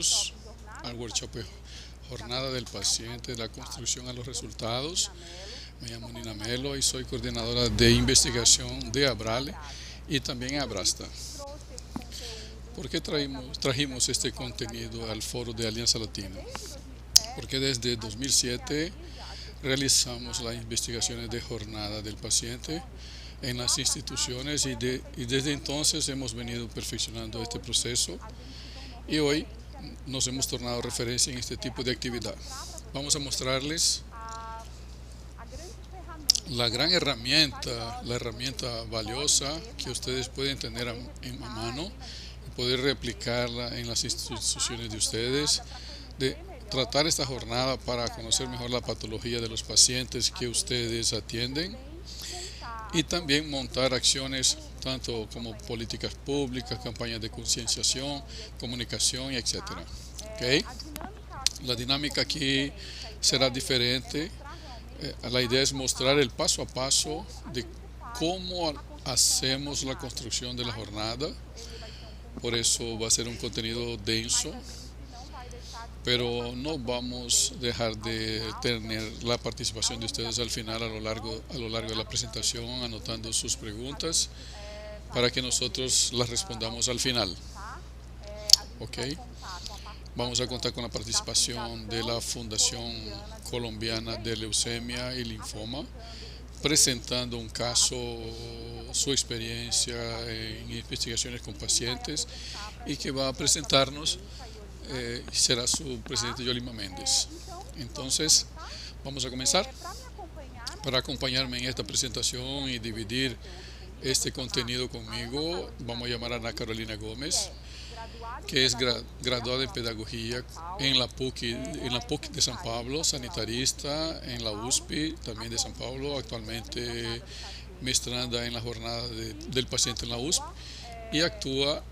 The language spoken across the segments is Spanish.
Bienvenidos al workshop de Jornada del Paciente de la Construcción a los Resultados. Me llamo Nina Melo y soy coordinadora de investigación de Abrale y también Abrasta. ¿Por qué trajimos este contenido al Foro de Alianza Latina? Porque desde 2007 realizamos las investigaciones de Jornada del Paciente en las instituciones y desde entonces hemos venido perfeccionando este proceso y hoy nos hemos tornado referencia en este tipo de actividad. Vamos a mostrarles la gran herramienta, la herramienta valiosa que ustedes pueden tener en mano y poder replicarla en las instituciones de ustedes, de tratar esta jornada para conocer mejor la patología de los pacientes que ustedes atienden y también montar acciones tanto como políticas públicas, campañas de concienciación, comunicación y etcétera. ¿Okay? La dinámica aquí será diferente. La idea es mostrar el paso a paso de cómo hacemos la construcción de la jornada. Por eso va a ser un contenido denso, pero no vamos a dejar de tener la participación de ustedes al final, a lo largo de la presentación, anotando sus preguntas para que nosotros las respondamos al final. ¿Ok? Vamos a contar con la participación de la Fundación Colombiana de Leucemia y Linfoma, presentando un caso, su experiencia en investigaciones con pacientes, y que va a presentarnos será su presidente Yolima Méndez. Entonces, vamos a comenzar. Para acompañarme en esta presentación y dividir este contenido conmigo, vamos a llamar a Ana Carolina Gómez, que es graduada en Pedagogía en la PUC de San Pablo, sanitarista en la USP, también de San Pablo, actualmente maestranda en la jornada del paciente en la USP, y actúa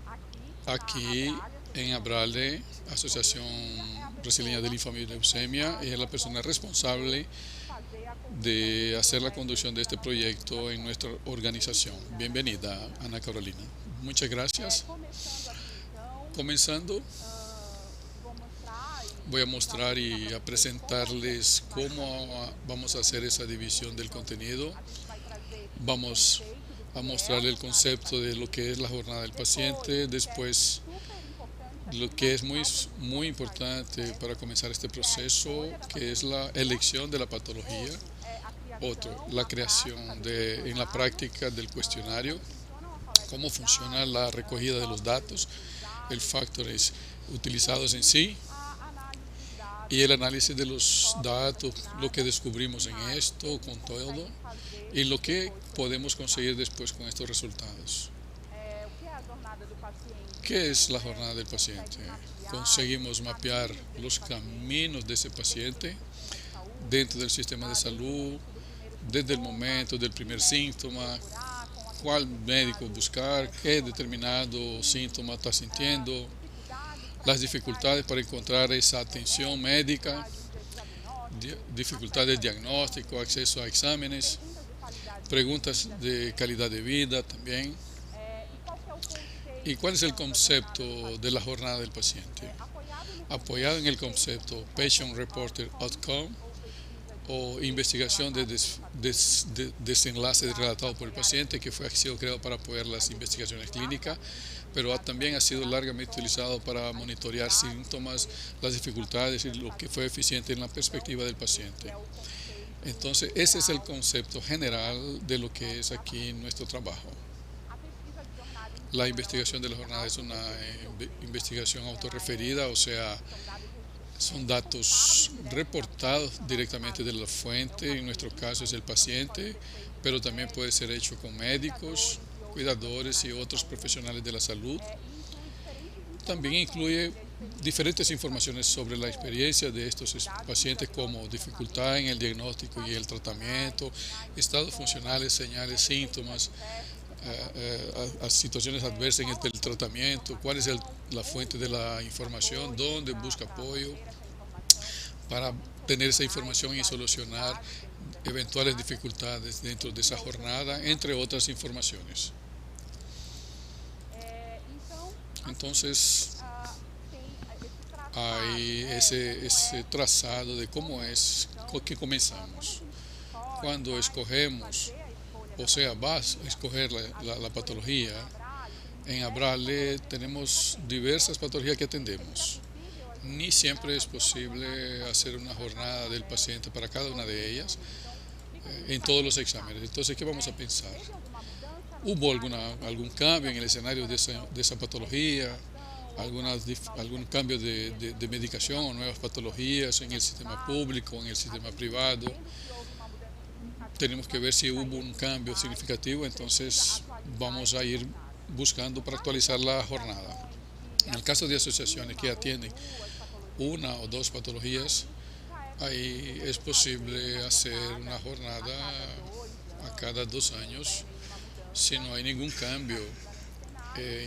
aquí en Abrale, Asociación Brasileña de Linfoma y Leucemia, y es la persona responsable de hacer la conducción de este proyecto en nuestra organización. Bienvenida, Ana Carolina. Muchas gracias. Comenzando, voy a mostrar y a presentarles cómo vamos a hacer esa división del contenido. Vamos a mostrarle el concepto de lo que es la jornada del paciente, después lo que es muy importante para comenzar este proceso, que es la elección de la patología. Otro, la creación en la práctica del cuestionario, cómo funciona la recogida de los datos, el factores utilizados en sí y el análisis de los datos, lo que descubrimos en esto, con todo, y lo que podemos conseguir después con estos resultados. ¿Qué es la jornada del paciente? Conseguimos mapear los caminos de ese paciente dentro del sistema de salud, desde el momento del primer síntoma, cuál médico buscar, qué determinado síntoma está sintiendo, las dificultades para encontrar esa atención médica, dificultades de diagnóstico, acceso a exámenes, preguntas de calidad de vida también. ¿Y cuál es el concepto de la jornada del paciente? Apoyado en el concepto Patient Reported Outcome, o investigación de desenlace relatado por el paciente, que ha sido creado para apoyar las investigaciones clínicas, pero también ha sido largamente utilizado para monitorear síntomas, las dificultades y lo que fue eficiente en la perspectiva del paciente. Entonces, ese es el concepto general de lo que es aquí nuestro trabajo. La investigación de la jornada es una investigación autorreferida, o sea, son datos reportados directamente de la fuente, en nuestro caso es el paciente, pero también puede ser hecho con médicos, cuidadores y otros profesionales de la salud. También incluye diferentes informaciones sobre la experiencia de estos pacientes, como dificultad en el diagnóstico y el tratamiento, estados funcionales, señales, síntomas, situaciones adversas en el tratamiento, cuál es la fuente de la información, dónde busca apoyo para tener esa información y solucionar eventuales dificultades dentro de esa jornada, entre otras informaciones. Entonces, hay ese trazado de cómo es que comenzamos. Cuando escogemos, o sea, vas a escoger la patología, en Abrale tenemos diversas patologías que atendemos. Ni siempre es posible hacer una jornada del paciente para cada una de ellas en todos los exámenes. Entonces, ¿qué vamos a pensar? ¿Hubo algún cambio en el escenario de esa patología? ¿Algún cambio de medicación o nuevas patologías en el sistema público, en el sistema privado? Tenemos que ver si hubo un cambio significativo, entonces vamos a ir buscando para actualizar la jornada. En el caso de asociaciones que atienden una o dos patologías, ahí es posible hacer una jornada a cada 2 años si no hay ningún cambio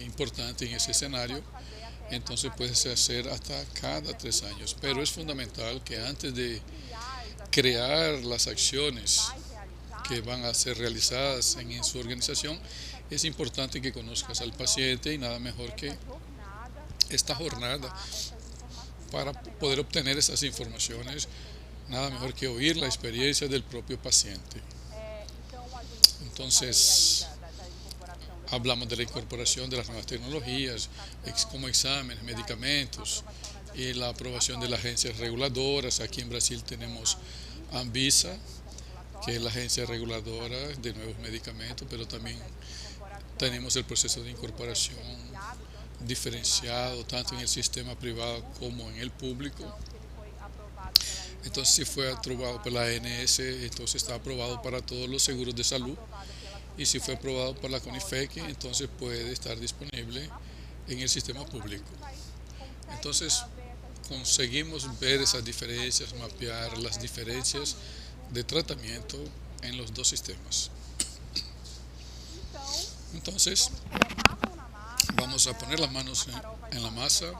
importante en ese escenario. Entonces puede hacer hasta cada 3 años, pero es fundamental que antes de crear las acciones que van a ser realizadas en su organización, es importante que conozcas al paciente y nada mejor que esta jornada para poder obtener esas informaciones, nada mejor que oír la experiencia del propio paciente. Entonces, hablamos de la incorporación de las nuevas tecnologías, como exámenes, medicamentos y la aprobación de las agencias reguladoras. Aquí en Brasil tenemos Anvisa, que es la agencia reguladora de nuevos medicamentos, pero también tenemos el proceso de incorporación diferenciado tanto en el sistema privado como en el público. Entonces, si fue aprobado por la ANS, entonces está aprobado para todos los seguros de salud, y si fue aprobado por la CONIFEC, entonces puede estar disponible en el sistema público. Entonces, conseguimos ver esas diferencias, mapear las diferencias de tratamiento en los dos sistemas. Entonces, vamos a poner las manos en la masa.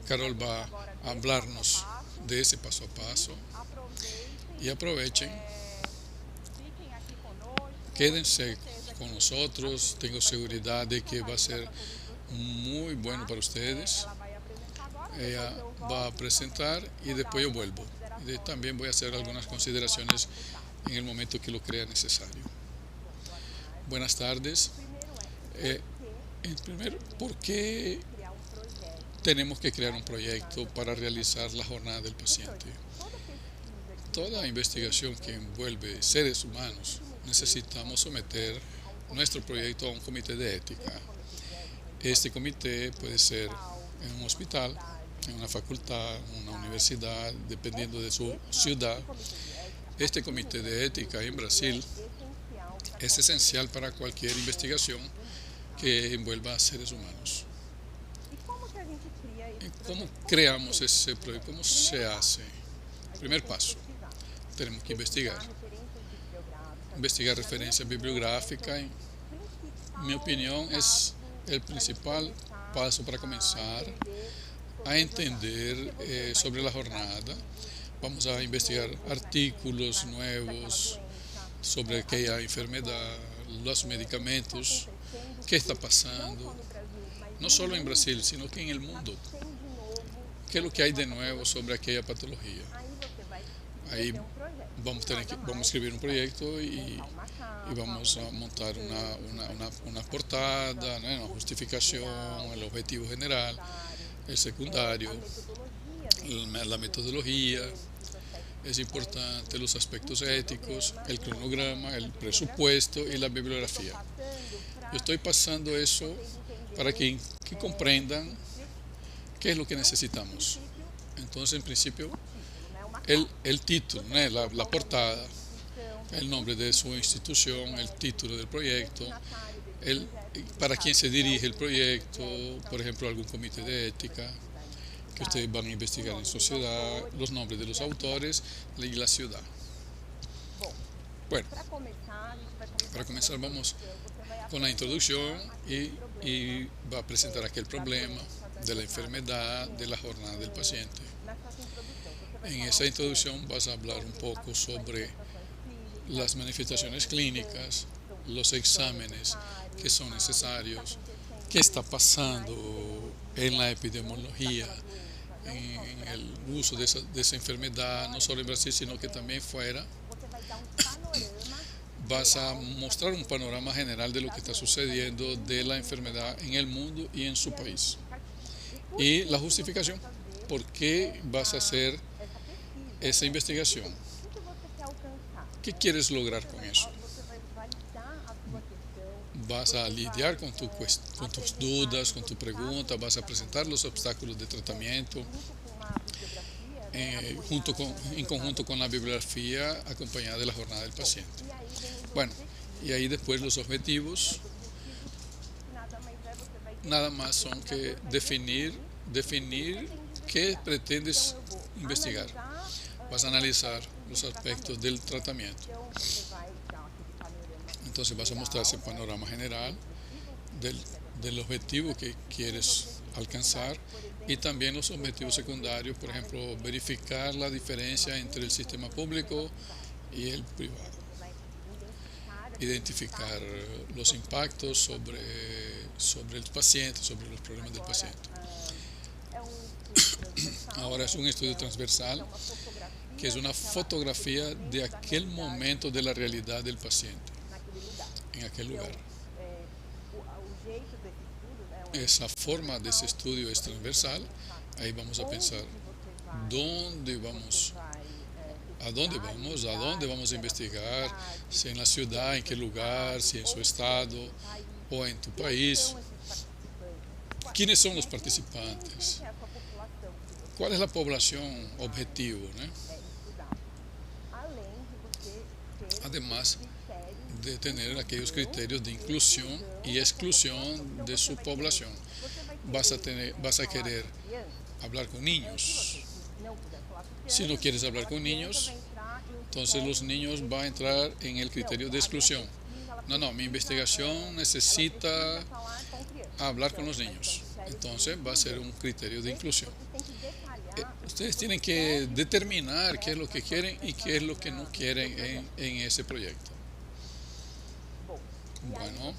Carol va a hablarnos de ese paso a paso. Y aprovechen, quédense con nosotros. Tengo seguridad de que va a ser muy bueno para ustedes. Ella va a presentar y después yo vuelvo. Y también voy a hacer algunas consideraciones en el momento que lo crea necesario. Buenas tardes. Primero, ¿por qué tenemos que crear un proyecto para realizar la jornada del paciente? Toda investigación que envuelve seres humanos, necesitamos someter nuestro proyecto a un comité de ética. Este comité puede ser en un hospital, en una facultad, en una universidad, dependiendo de su ciudad. Este comité de ética en Brasil es esencial para cualquier investigación que envuelva a seres humanos. ¿Cómo creamos ese proyecto? ¿Cómo se hace? Primer paso, tenemos que investigar referencia bibliográfica. En mi opinión, es el principal paso para comenzar a entender sobre la jornada. Vamos a investigar artículos nuevos sobre aquella enfermedad, los medicamentos, qué está pasando, no solo en Brasil, sino que en el mundo. ¿Qué es lo que hay de nuevo sobre aquella patología? Ahí vamos a escribir un proyecto y vamos a montar una portada, ¿no? Una justificación, el objetivo general, el secundario, la metodología. Es importante los aspectos éticos, el cronograma, el presupuesto y la bibliografía. Yo estoy pasando eso para que comprendan qué es lo que necesitamos. Entonces, en principio, el título, ¿no? la portada, el nombre de su institución, el título del proyecto, para quién se dirige el proyecto, por ejemplo, algún comité de ética que ustedes van a investigar en sociedad, los nombres de los autores y la ciudad. Bueno, para comenzar vamos con la introducción y va a presentar aquel problema de la enfermedad, de la jornada del paciente. En esa introducción vas a hablar un poco sobre las manifestaciones clínicas, los exámenes que son necesarios, qué está pasando en la epidemiología, en el uso de esa enfermedad, no solo en Brasil, sino que también fuera. Vas a mostrar un panorama general de lo que está sucediendo de la enfermedad en el mundo y en su país. Y la justificación, ¿por qué vas a hacer esa investigación? ¿Qué quieres lograr con eso? Vas a lidiar con tus dudas, con tu pregunta, vas a presentar los obstáculos de tratamiento en conjunto con la bibliografía acompañada de la jornada del paciente. Bueno, y ahí después los objetivos nada más son que definir qué pretendes investigar. Vas a analizar los aspectos del tratamiento. Entonces vas a mostrar ese panorama general del objetivo que quieres alcanzar y también los objetivos secundarios, por ejemplo, verificar la diferencia entre el sistema público y el privado. Identificar los impactos sobre el paciente, sobre los problemas del paciente. Ahora es un estudio transversal que es una fotografía de aquel momento de la realidad del paciente en aquel lugar. Esa forma de ese estudio es transversal. Ahí vamos a pensar a dónde vamos a investigar, si en la ciudad, en qué lugar, si en su estado o en tu país. ¿Quiénes son los participantes? ¿Cuál es la población objetivo, ¿no? Además de tener aquellos criterios de inclusión y exclusión de su población. Vas a querer hablar con niños. Si no quieres hablar con niños, entonces los niños van a entrar en el criterio de exclusión. No, mi investigación necesita hablar con los niños. Entonces va a ser un criterio de inclusión. Ustedes tienen que determinar qué es lo que quieren y qué es lo que no quieren en ese proyecto. Bueno,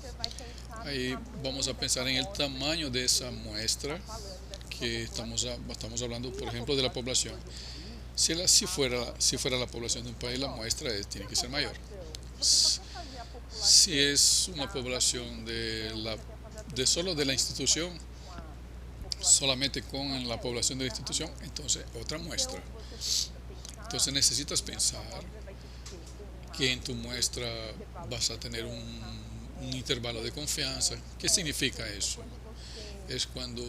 ahí vamos a pensar en el tamaño de esa muestra que estamos hablando, por ejemplo, de la población. Si fuera la población de un país, la muestra tiene que ser mayor. Si es una población solo de la institución, solamente con la población de la institución, entonces otra muestra. Entonces necesitas pensar que en tu muestra vas a tener un intervalo de confianza. ¿Qué significa eso? Es cuando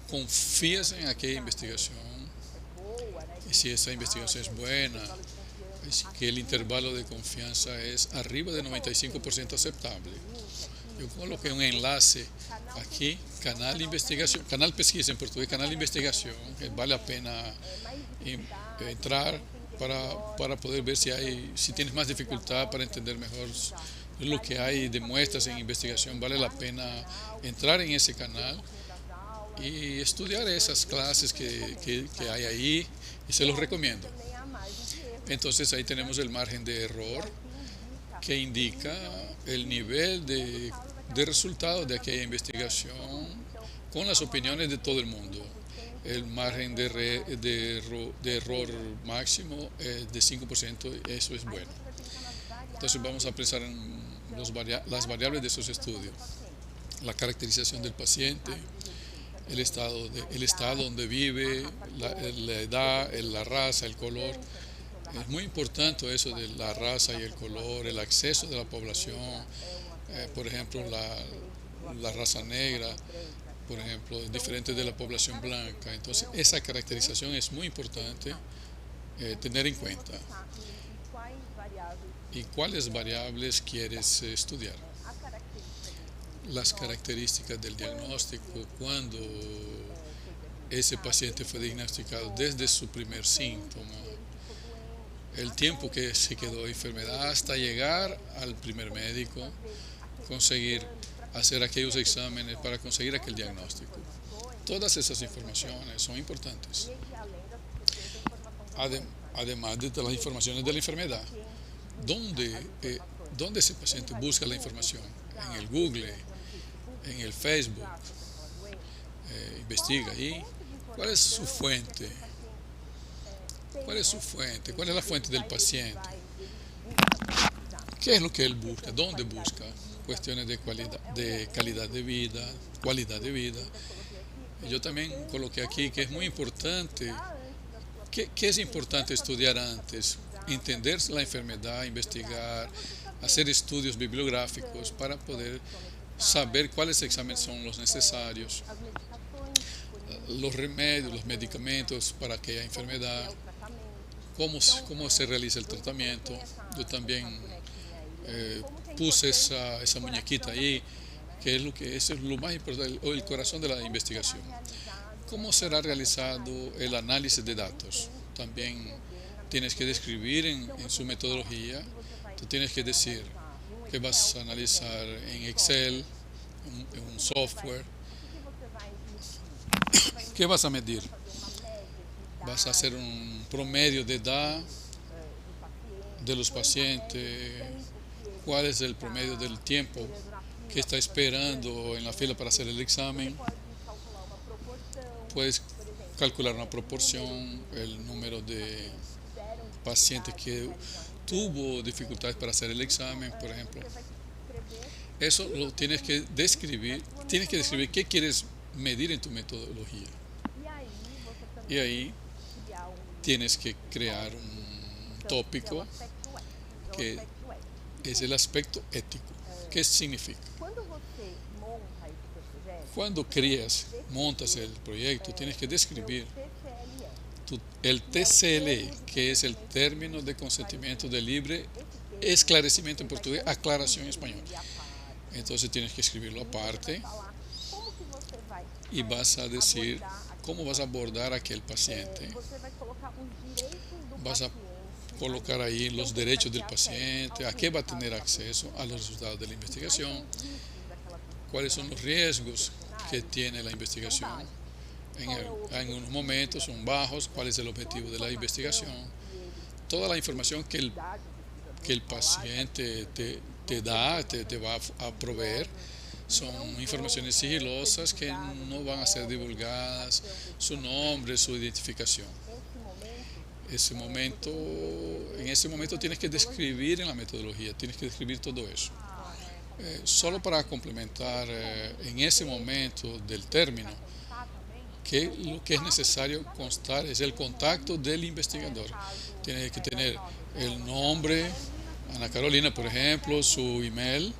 confías en aquella investigación y si esa investigación es buena, es que el intervalo de confianza es arriba de 95% aceptable. Yo coloqué un enlace aquí, canal investigación, canal pesquisa en portugués, canal de investigación, que vale la pena entrar para poder ver si tienes más dificultad para entender mejor lo que hay de muestras en investigación. Vale la pena entrar en ese canal y estudiar esas clases que hay ahí y se los recomiendo. Entonces ahí tenemos el margen de error que indica el nivel de resultados de aquella investigación con las opiniones de todo el mundo. El margen de error máximo es de 5%, eso es bueno. Entonces vamos a pensar en las variables de esos estudios. La caracterización del paciente, el estado donde vive, la edad, la raza, el color. Es muy importante eso de la raza y el color, el acceso de la población, por ejemplo, la raza negra, por ejemplo, diferente de la población blanca. Entonces, esa caracterización es muy importante tener en cuenta. ¿Y cuáles variables quieres estudiar? Las características del diagnóstico, cuando ese paciente fue diagnosticado desde su primer síntoma, el tiempo que se quedó de enfermedad hasta llegar al primer médico, conseguir hacer aquellos exámenes para conseguir aquel diagnóstico. Todas esas informaciones son importantes. Además de las informaciones de la enfermedad, ¿dónde ese paciente busca la información? En el Google, en el Facebook, investiga ahí. ¿Cuál es su fuente? ¿Cuál es su fuente? ¿Cuál es la fuente del paciente? ¿Qué es lo que él busca? ¿Dónde busca? Cuestiones de calidad de vida, cualidad de vida. Yo también coloqué aquí que es muy importante. ¿Qué es importante estudiar antes? Entender la enfermedad, investigar, hacer estudios bibliográficos para poder saber cuáles exámenes son los necesarios, los remedios, los medicamentos para aquella enfermedad, cómo se realiza el tratamiento. Yo también puse esa muñequita ahí, que es eso es lo más importante, el corazón de la investigación. ¿Cómo será realizado el análisis de datos? También tienes que describir en su metodología. Tú tienes que decir que vas a analizar en Excel, en un software. ¿Qué vas a medir? Vas a hacer un promedio de edad de los pacientes. ¿Cuál es el promedio del tiempo que está esperando en la fila para hacer el examen? Puedes calcular una proporción, el número de pacientes que tuvo dificultades para hacer el examen, por ejemplo. Eso lo tienes que describir. Tienes que describir qué quieres medir en tu metodología. Y ahí tienes que crear un tópico que es el aspecto ético. ¿Qué significa? Cuando montas el proyecto, tienes que describir el TCL, que es el término de consentimiento de libre esclarecimiento en portugués, aclaración en español. Entonces tienes que escribirlo aparte y vas a decir cómo vas a abordar a aquel paciente. Vas a colocar ahí los derechos del paciente, a qué va a tener acceso, a los resultados de la investigación, cuáles son los riesgos que tiene la investigación. En unos momentos son bajos, cuál es el objetivo de la investigación. Toda la información que el paciente te va a proveer son informaciones sigilosas que no van a ser divulgadas, su nombre, su identificación. En ese momento tienes que describir en la metodología, tienes que describir todo eso. Solo para complementar, en ese momento del término, que lo que es necesario constar es el contacto del investigador. Tiene que tener el nombre, Ana Carolina, por ejemplo, su email,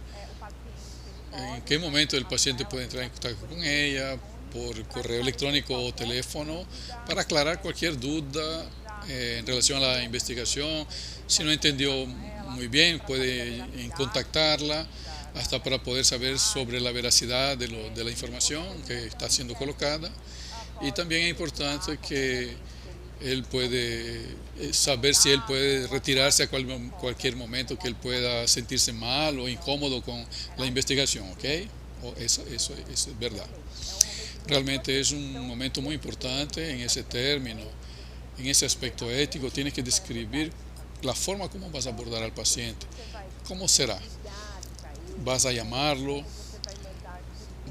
en qué momento el paciente puede entrar en contacto con ella, por correo electrónico o teléfono, para aclarar cualquier duda en relación a la investigación. Si no entendió muy bien, puede contactarla, hasta para poder saber sobre la veracidad de la información que está siendo colocada. Y también es importante que él puede saber si él puede retirarse a cualquier momento que él pueda sentirse mal o incómodo con la investigación, ¿ok? Eso es verdad. Realmente es un momento muy importante en ese término, en ese aspecto ético. Tienes que describir la forma como vas a abordar al paciente. ¿Cómo será? ¿Vas a llamarlo?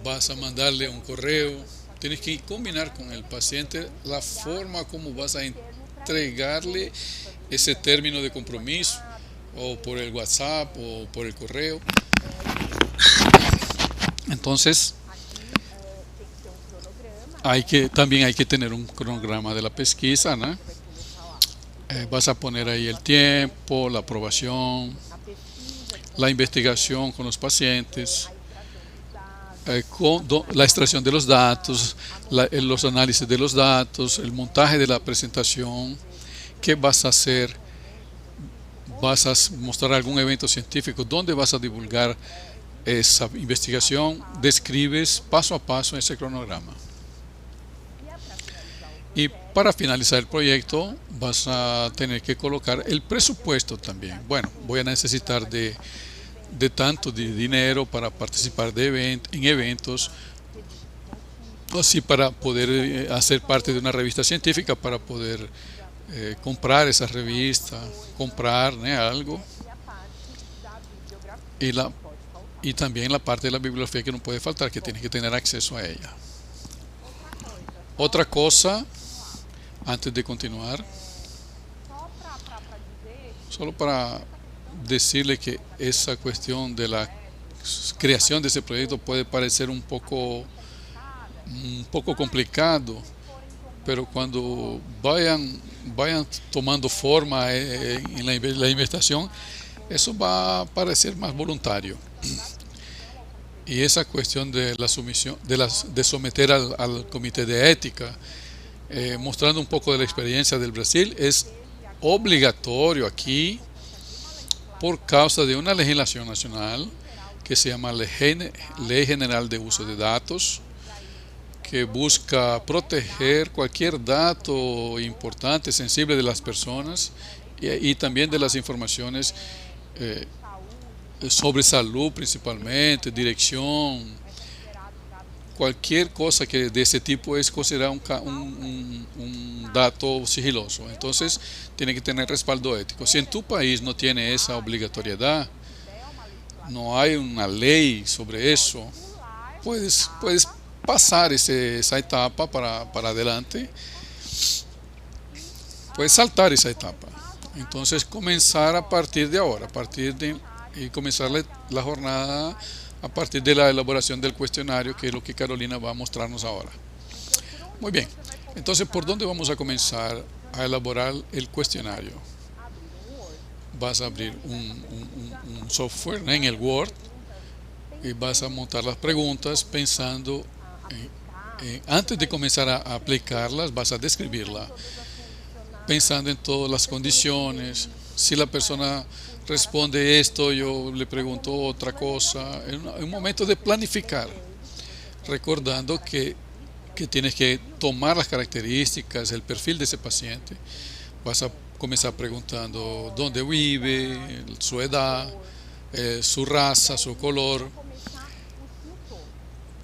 ¿Vas a mandarle un correo? Tienes que combinar con el paciente la forma como vas a entregarle ese término de compromiso, o por el WhatsApp o por el correo. Entonces, también hay que tener un cronograma de la pesquisa, ¿no? Vas a poner ahí el tiempo, la aprobación, la investigación con los pacientes, la extracción de los datos, los análisis de los datos, el montaje de la presentación. ¿Qué vas a hacer? ¿Vas a mostrar algún evento científico? ¿Dónde vas a divulgar esa investigación? Describes paso a paso ese cronograma. Y para finalizar el proyecto vas a tener que colocar el presupuesto también. Bueno, voy a necesitar de tanto de dinero para participar en eventos, así para poder hacer parte de una revista científica, para poder comprar esa revista, comprar algo, y también la parte de la bibliografía que no puede faltar, que tienes que tener acceso a ella. Otra cosa, antes de continuar, solo para decirle que esa cuestión de la creación de ese proyecto puede parecer un poco complicado, pero cuando vayan tomando forma en la investigación, eso va a parecer más voluntario. Y esa cuestión de la sumisión, de someter al comité de ética, mostrando un poco de la experiencia del Brasil, es obligatorio aquí por causa de una legislación nacional que se llama Ley General de Uso de Datos, que busca proteger cualquier dato importante, sensible de las personas y también de las informaciones sobre salud principalmente, dirección, cualquier cosa que de ese tipo es considerado un dato sigiloso. Entonces tiene que tener respaldo ético. Si en tu país no tiene esa obligatoriedad, no hay una ley sobre eso, puedes pasar esa etapa para adelante, puedes saltar esa etapa. Entonces comenzar a partir de ahora, y comenzar la jornada a partir de la elaboración del cuestionario, que es lo que Carolina va a mostrarnos ahora. Muy bien, entonces ¿por dónde vamos a comenzar a elaborar el cuestionario? Vas a abrir un software en el Word y vas a montar las preguntas pensando, antes de comenzar a aplicarlas, vas a describirla, pensando en todas las condiciones. Si la persona responde esto, yo le pregunto otra cosa. Es un momento de planificar, recordando que tienes que tomar las características, el perfil de ese paciente. Vas a comenzar preguntando dónde vive, su edad, su raza, su color,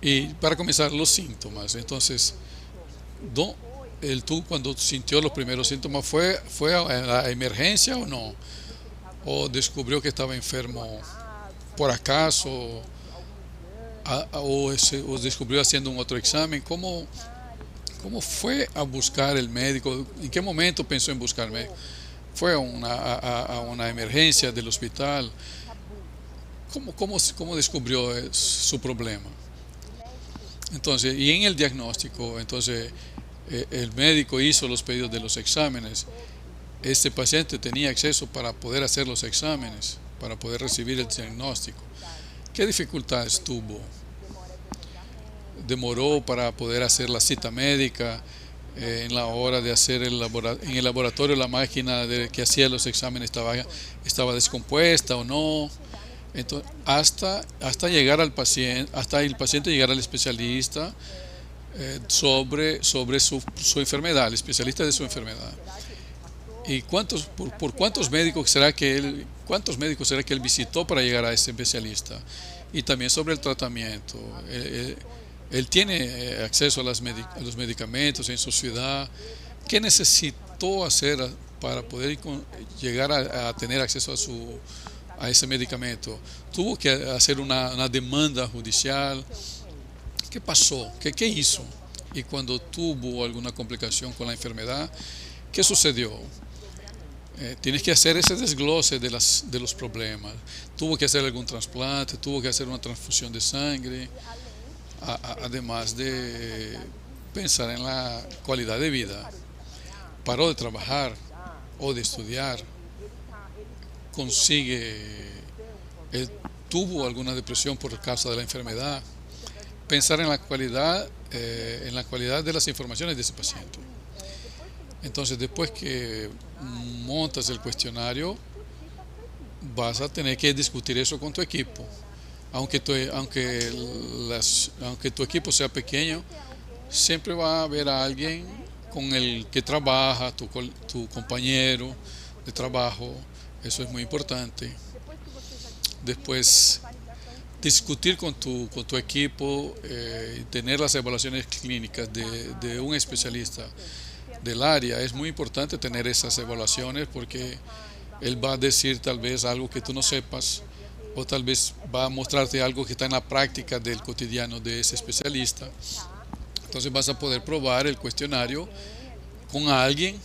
y para comenzar los síntomas. Entonces, tú cuando sintió los primeros síntomas, ¿fue a la emergencia o no? ¿O descubrió que estaba enfermo por acaso? ¿O descubrió haciendo un otro examen? ¿Cómo fue a buscar el médico? ¿En qué momento pensó en buscar el médico? ¿Fue a una emergencia del hospital? ¿Cómo descubrió su problema? Entonces, y en el diagnóstico, entonces el médico hizo los pedidos de los exámenes. Este paciente tenía acceso para poder hacer los exámenes, para poder recibir el diagnóstico. ¿Qué dificultades tuvo? Demoró para poder hacer la cita médica, en la hora de hacer en el laboratorio la máquina que hacía los exámenes estaba descompuesta o no. Entonces, hasta llegar al paciente, hasta el paciente llegar al especialista sobre su enfermedad, el especialista de su enfermedad. ¿Y por cuántos médicos será que él visitó para llegar a ese especialista? Y también sobre el tratamiento. Él tiene acceso a los medicamentos en su ciudad. ¿Qué necesitó hacer para poder llegar a tener acceso a ese medicamento? ¿Tuvo que hacer una demanda judicial? ¿Qué pasó? ¿Qué hizo? Y cuando tuvo alguna complicación con la enfermedad, ¿qué sucedió? Tienes que hacer ese desglose de los problemas. ¿Tuvo que hacer algún trasplante? ¿Tuvo que hacer una transfusión de sangre? Además de pensar en la calidad de vida. Paró de trabajar o de estudiar. Tuvo alguna depresión por causa de la enfermedad. Pensar en la calidad de las informaciones de ese paciente. Entonces, después que montas el cuestionario, vas a tener que discutir eso con tu equipo. Aunque tu equipo sea pequeño, siempre va a haber alguien con el que trabaja, tu compañero de trabajo. Eso es muy importante. Después, discutir con tu equipo y tener las evaluaciones clínicas de un especialista del área. Es muy importante tener esas evaluaciones porque él va a decir tal vez algo que tú no sepas, o tal vez va a mostrarte algo que está en la práctica del cotidiano de ese especialista. Entonces vas a poder probar el cuestionario con alguien,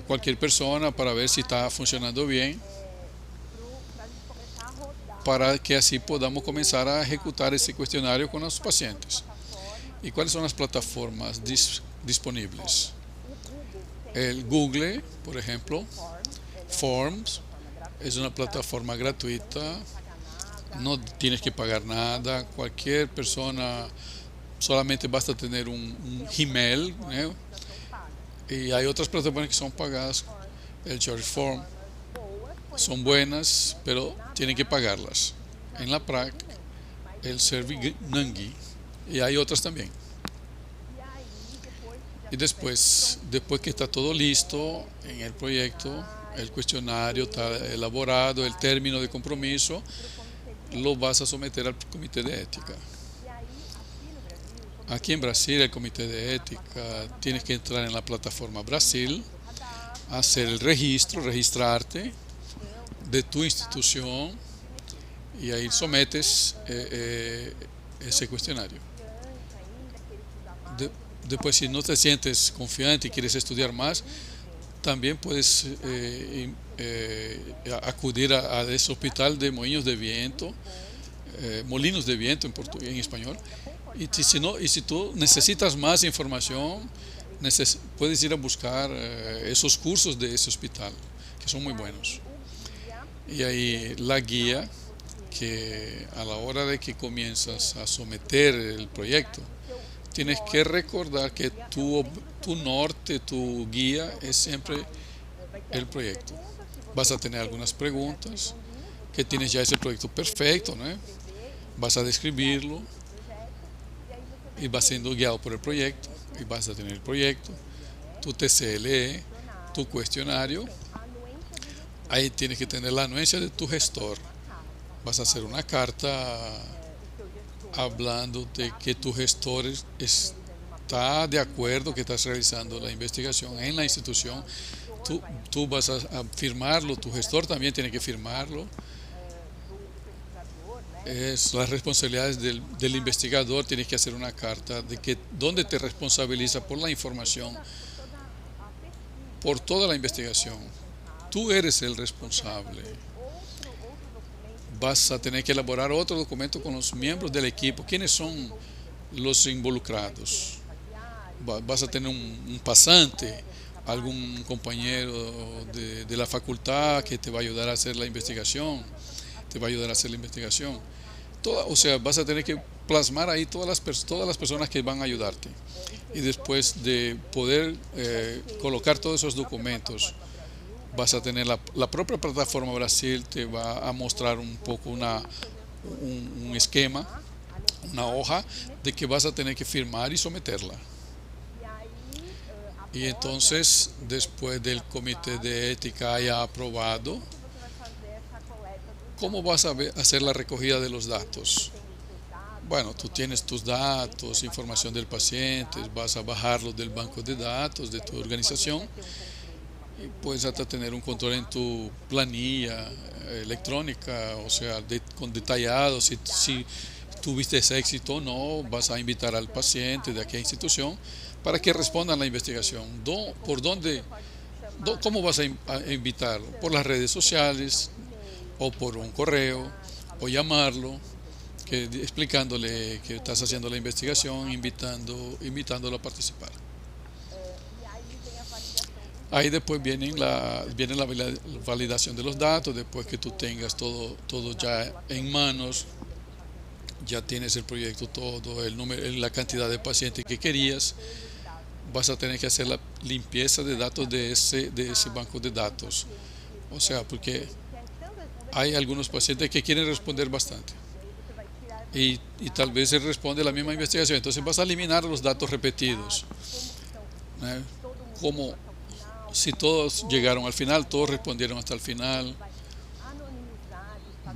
cualquier persona, para ver si está funcionando bien, para que así podamos comenzar a ejecutar ese cuestionario con los pacientes. ¿Y cuáles son las plataformas disponibles? El Google, por ejemplo, Forms, es una plataforma gratuita, no tienes que pagar nada, cualquier persona, solamente basta tener un Gmail, ¿eh? Y hay otras plataformas que son pagadas, el George Form, son buenas, pero tienen que pagarlas. En la PRAC, el SurveyMonkey, y hay otras también. Y después que está todo listo en el proyecto, el cuestionario está elaborado, el término de compromiso, lo vas a someter al comité de ética. Aquí en Brasil, el comité de ética, tienes que entrar en la plataforma Brasil, hacer el registro, registrarte de tu institución y ahí sometes ese cuestionario. Después, si no te sientes confiante y quieres estudiar más, también puedes acudir a ese hospital de Moinhos de Viento, Molinos de Viento en español. Y si tú necesitas más información, puedes ir a buscar esos cursos de ese hospital, que son muy buenos. Y ahí la guía, que a la hora de que comienzas a someter el proyecto, tienes que recordar que tu norte, tu guía es siempre el proyecto. Vas a tener algunas preguntas, que tienes ya ese proyecto perfecto, ¿no? Vas a describirlo y vas siendo guiado por el proyecto y vas a tener el proyecto, tu TCLE, tu cuestionario. Ahí tienes que tener la anuencia de tu gestor. Vas a hacer una carta hablando de que tu gestor está de acuerdo que estás realizando la investigación en la institución. Tú vas a firmarlo, tu gestor también tiene que firmarlo. Es las responsabilidades del investigador. Tienes que hacer una carta de que donde te responsabiliza por la información, por toda la investigación. Tú eres el responsable. Vas a tener que elaborar otro documento con los miembros del equipo. ¿Quiénes son los involucrados? Vas a tener un pasante, algún compañero de la facultad que te va a ayudar a hacer la investigación. O sea, vas a tener que plasmar ahí todas las personas que van a ayudarte. Y después de poder colocar todos esos documentos, vas a tener la propia plataforma Brasil te va a mostrar un poco un esquema, una hoja de que vas a tener que firmar y someterla. Y entonces, después del comité de ética haya aprobado, ¿cómo vas a hacer la recogida de los datos? Bueno, tú tienes tus datos, información del paciente, vas a bajarlos del banco de datos de tu organización y puedes hasta tener un control en tu planilla electrónica, o sea, con detallado si tuviste ese éxito o no. Vas a invitar al paciente de aquella institución para que responda a la investigación. ¿Cómo vas a invitarlo? Por las redes sociales, o por un correo, o llamarlo, explicándole que estás haciendo la investigación, invitándolo a participar. Ahí después viene la validación de los datos. Después que tú tengas todo ya en manos, ya tienes el proyecto todo, el número, la cantidad de pacientes que querías, vas a tener que hacer la limpieza de datos de ese banco de datos. O sea, porque hay algunos pacientes que quieren responder bastante y tal vez él responde la misma investigación. Entonces vas a eliminar los datos repetidos, como si todos llegaron al final, todos respondieron hasta el final.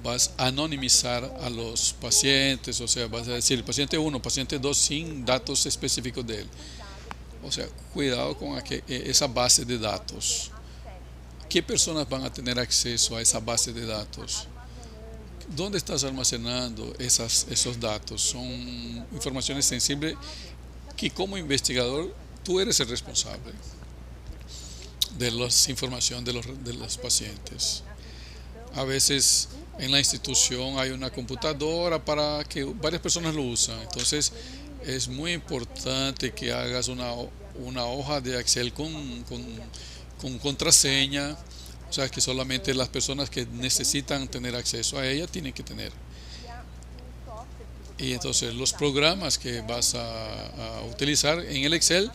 Vas a anonimizar a los pacientes, o sea, vas a decir el paciente 1, paciente 2, sin datos específicos de él. O sea, cuidado con esa base de datos. ¿Qué personas van a tener acceso a esa base de datos? ¿Dónde estás almacenando esos datos? Son informaciones sensibles que como investigador tú eres el responsable de la información de los pacientes. A veces en la institución hay una computadora para que varias personas lo usan. Entonces es muy importante que hagas una hoja de Excel con contraseña. O sea, que solamente las personas que necesitan tener acceso a ella tienen que tener. Y entonces los programas que vas a utilizar en el Excel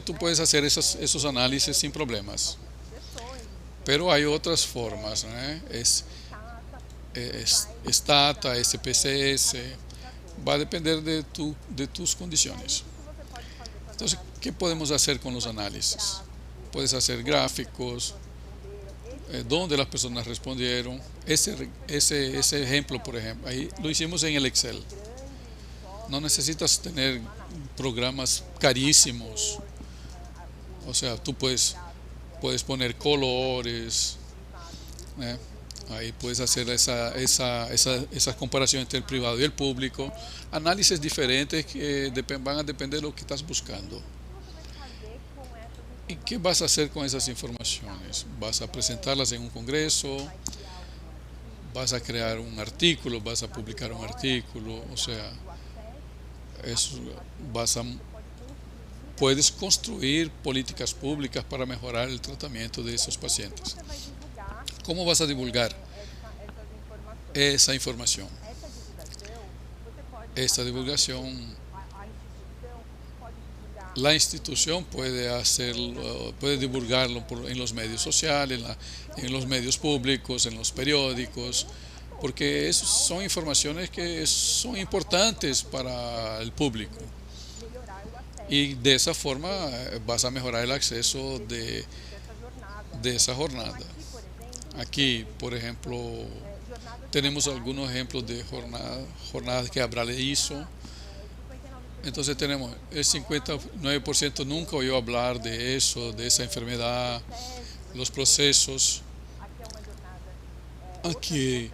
tú puedes hacer esos análisis sin problemas. Pero hay otras formas, ¿eh? Es Stata, SPSS, va a depender de tus condiciones. Entonces, ¿qué podemos hacer con los análisis? Puedes hacer gráficos, donde las personas respondieron. Ese ejemplo, por ejemplo, ahí lo hicimos en el Excel. No necesitas tener programas carísimos. O sea, tú puedes poner colores, ¿eh? Ahí puedes hacer esa comparación entre el privado y el público. Análisis diferentes que van a depender de lo que estás buscando. ¿Y qué vas a hacer con esas informaciones? ¿Vas a presentarlas en un congreso? ¿Vas a crear un artículo? ¿Vas a publicar un artículo? O sea, eso, puedes construir políticas públicas para mejorar el tratamiento de esos pacientes. ¿Cómo vas a divulgar esa información? Esta divulgación, la institución puede divulgarlo en los medios sociales, en los medios públicos, en los periódicos, porque son informaciones que son importantes para el público. Y de esa forma vas a mejorar el acceso de esa jornada. Aquí, por ejemplo, tenemos algunos ejemplos de jornadas que Abrale hizo. Entonces tenemos el 59% nunca oyó hablar de eso, de esa enfermedad, los procesos. Aquí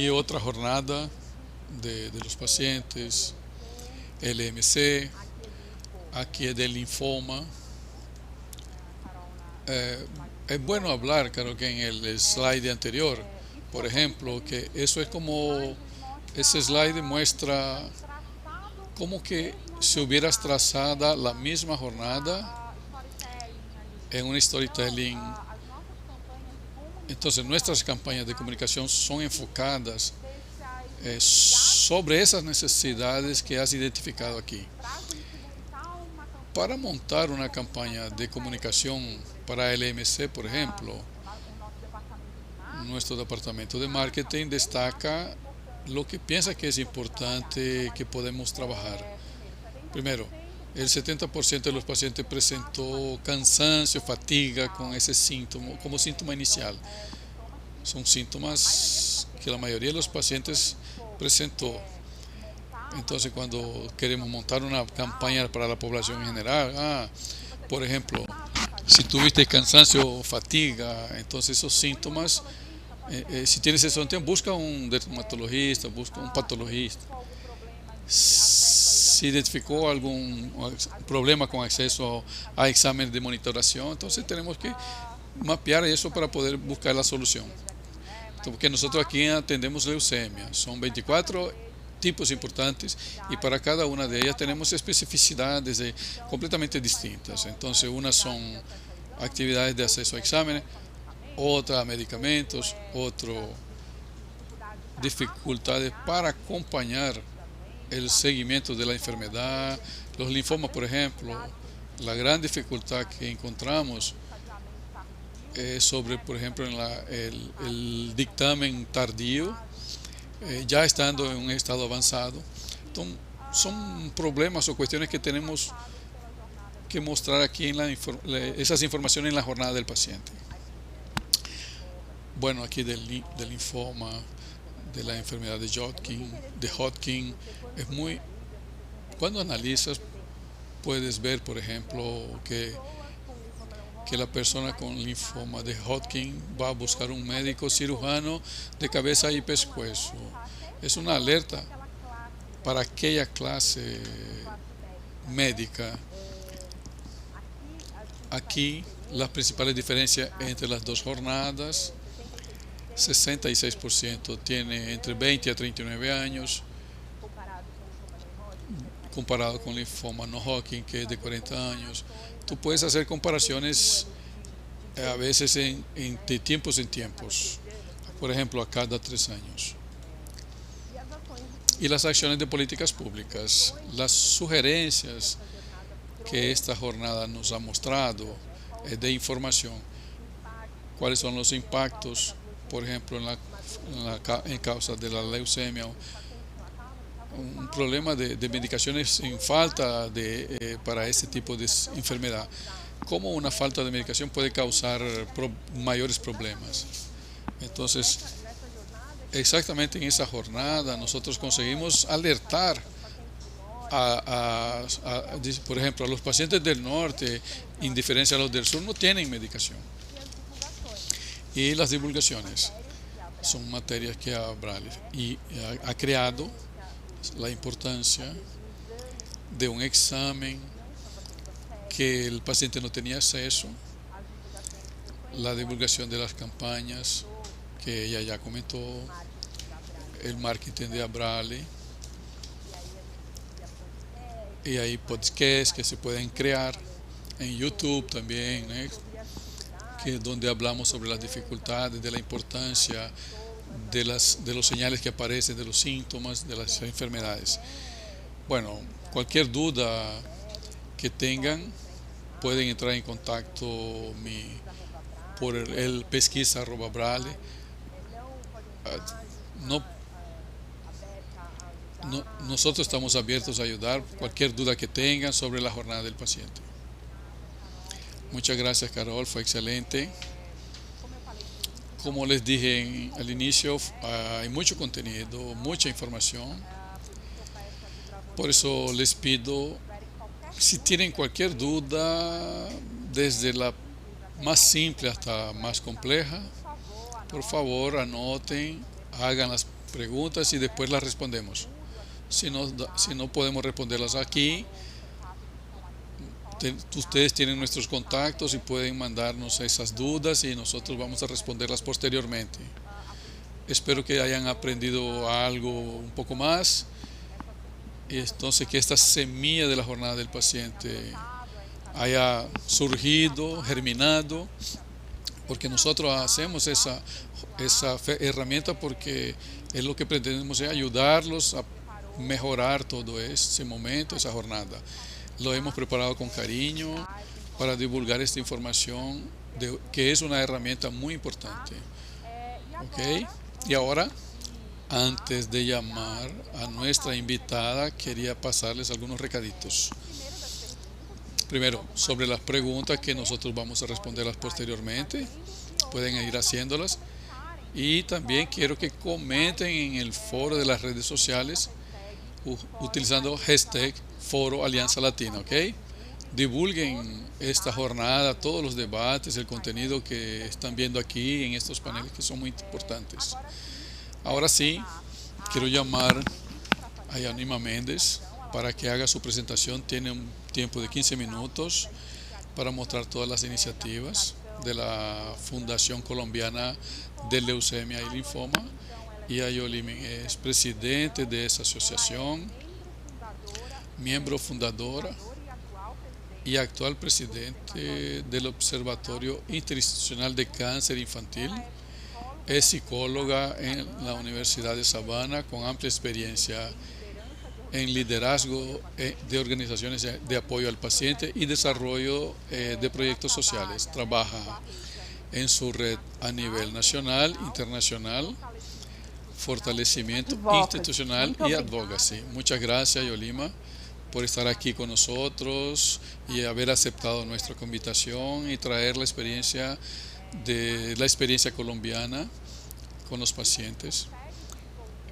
otra jornada de los pacientes, LMC, aquí es del linfoma. Es bueno hablar, claro, que en el slide anterior, por ejemplo, que eso es como, ese slide muestra como que si hubieras trazado la misma jornada en un storytelling. Entonces nuestras campañas de comunicación son enfocadas sobre esas necesidades que has identificado aquí. Para montar una campaña de comunicación para LMC, por ejemplo, nuestro departamento de marketing destaca lo que piensa que es importante que podemos trabajar. Primero, el 70% de los pacientes presentó cansancio, fatiga con ese síntoma, como síntoma inicial. Son síntomas que la mayoría de los pacientes presentó. Entonces, cuando queremos montar una campaña para la población en general, por ejemplo, si tuviste cansancio o fatiga, entonces esos síntomas, si tienes esos síntomas, busca un dermatologista, busca un patologista. Si identificó algún problema con acceso a exámenes de monitoración, entonces tenemos que mapear eso para poder buscar la solución. Porque nosotros aquí atendemos leucemia, son 24 tipos importantes y para cada una de ellas tenemos especificidades completamente distintas. Entonces, unas son actividades de acceso a exámenes, otras medicamentos, otro dificultades para acompañar el seguimiento de la enfermedad. Los linfomas, por ejemplo, la gran dificultad que encontramos es sobre, por ejemplo, el dictamen tardío, ya estando en un estado avanzado. Entonces, son problemas o cuestiones que tenemos que mostrar aquí en esas informaciones en la jornada del paciente. Bueno, aquí del linfoma, de la enfermedad de Hodgkin, cuando analizas puedes ver, por ejemplo, que que la persona con linfoma de Hodgkin va a buscar un médico cirujano de cabeza y pescuezo. Es una alerta para aquella clase médica. Aquí las principales diferencias entre las dos jornadas: 66% tiene entre 20 a 39 años, comparado con linfoma no Hodgkin, que es de 40 años. Tú puedes hacer comparaciones a veces de tiempos en tiempos, por ejemplo, a cada 3 años. Y las acciones de políticas públicas, las sugerencias que esta jornada nos ha mostrado de información, cuáles son los impactos, por ejemplo, en causa de la leucemia, un problema de medicaciones sin falta para este tipo de enfermedad. Cómo una falta de medicación puede causar mayores problemas. Entonces, exactamente en esa jornada nosotros conseguimos alertar por ejemplo, a los pacientes del norte, en diferencia a los del sur, no tienen medicación. Y las divulgaciones son materias que ha creado la importancia de un examen que el paciente no tenía acceso, la divulgación de las campañas que ella ya comentó, el marketing de Abrale, y hay podcasts que se pueden crear en YouTube también, donde hablamos sobre las dificultades, de la importancia de los señales que aparecen, de los síntomas, de las enfermedades. Bueno, cualquier duda que tengan, pueden entrar en contacto por el pesquisa@Abrale. Nosotros estamos abiertos a ayudar cualquier duda que tengan sobre la jornada del paciente. Muchas gracias, Carol, fue excelente. Como les dije al inicio, hay mucho contenido, mucha información. Por eso les pido, si tienen cualquier duda, desde la más simple hasta más compleja, por favor anoten, hagan las preguntas y después las respondemos. Si no podemos responderlas aquí, ustedes tienen nuestros contactos y pueden mandarnos esas dudas y nosotros vamos a responderlas posteriormente. Espero que hayan aprendido algo un poco más, y entonces que esta semilla de la jornada del paciente haya surgido, germinado, porque nosotros hacemos esa herramienta porque es lo que pretendemos, es ayudarlos a mejorar todo ese momento, esa jornada. Lo hemos preparado con cariño para divulgar esta información, que es una herramienta muy importante. ¿Ok? Y ahora, antes de llamar a nuestra invitada, quería pasarles algunos recaditos. Primero, sobre las preguntas que nosotros vamos a responderlas posteriormente, pueden ir haciéndolas. Y también quiero que comenten en el foro de las redes sociales utilizando hashtag Foro Alianza Latina, ¿ok? Divulguen esta jornada, todos los debates, el contenido que están viendo aquí en estos paneles que son muy importantes. Ahora sí, quiero llamar a Yanima Méndez para que haga su presentación. Tiene un tiempo de 15 minutos para mostrar todas las iniciativas de la Fundación Colombiana de Leucemia y Linfoma. Y Yolima es presidente de esa asociación, miembro fundadora y actual presidente del Observatorio Interinstitucional de Cáncer Infantil. Es psicóloga en la Universidad de Sabana con amplia experiencia en liderazgo de organizaciones de apoyo al paciente y desarrollo de proyectos sociales. Trabaja en su red a nivel nacional, internacional, fortalecimiento institucional y advocacy. Muchas gracias, Yolima, por estar aquí con nosotros y haber aceptado nuestra invitación y traer la experiencia colombiana con los pacientes.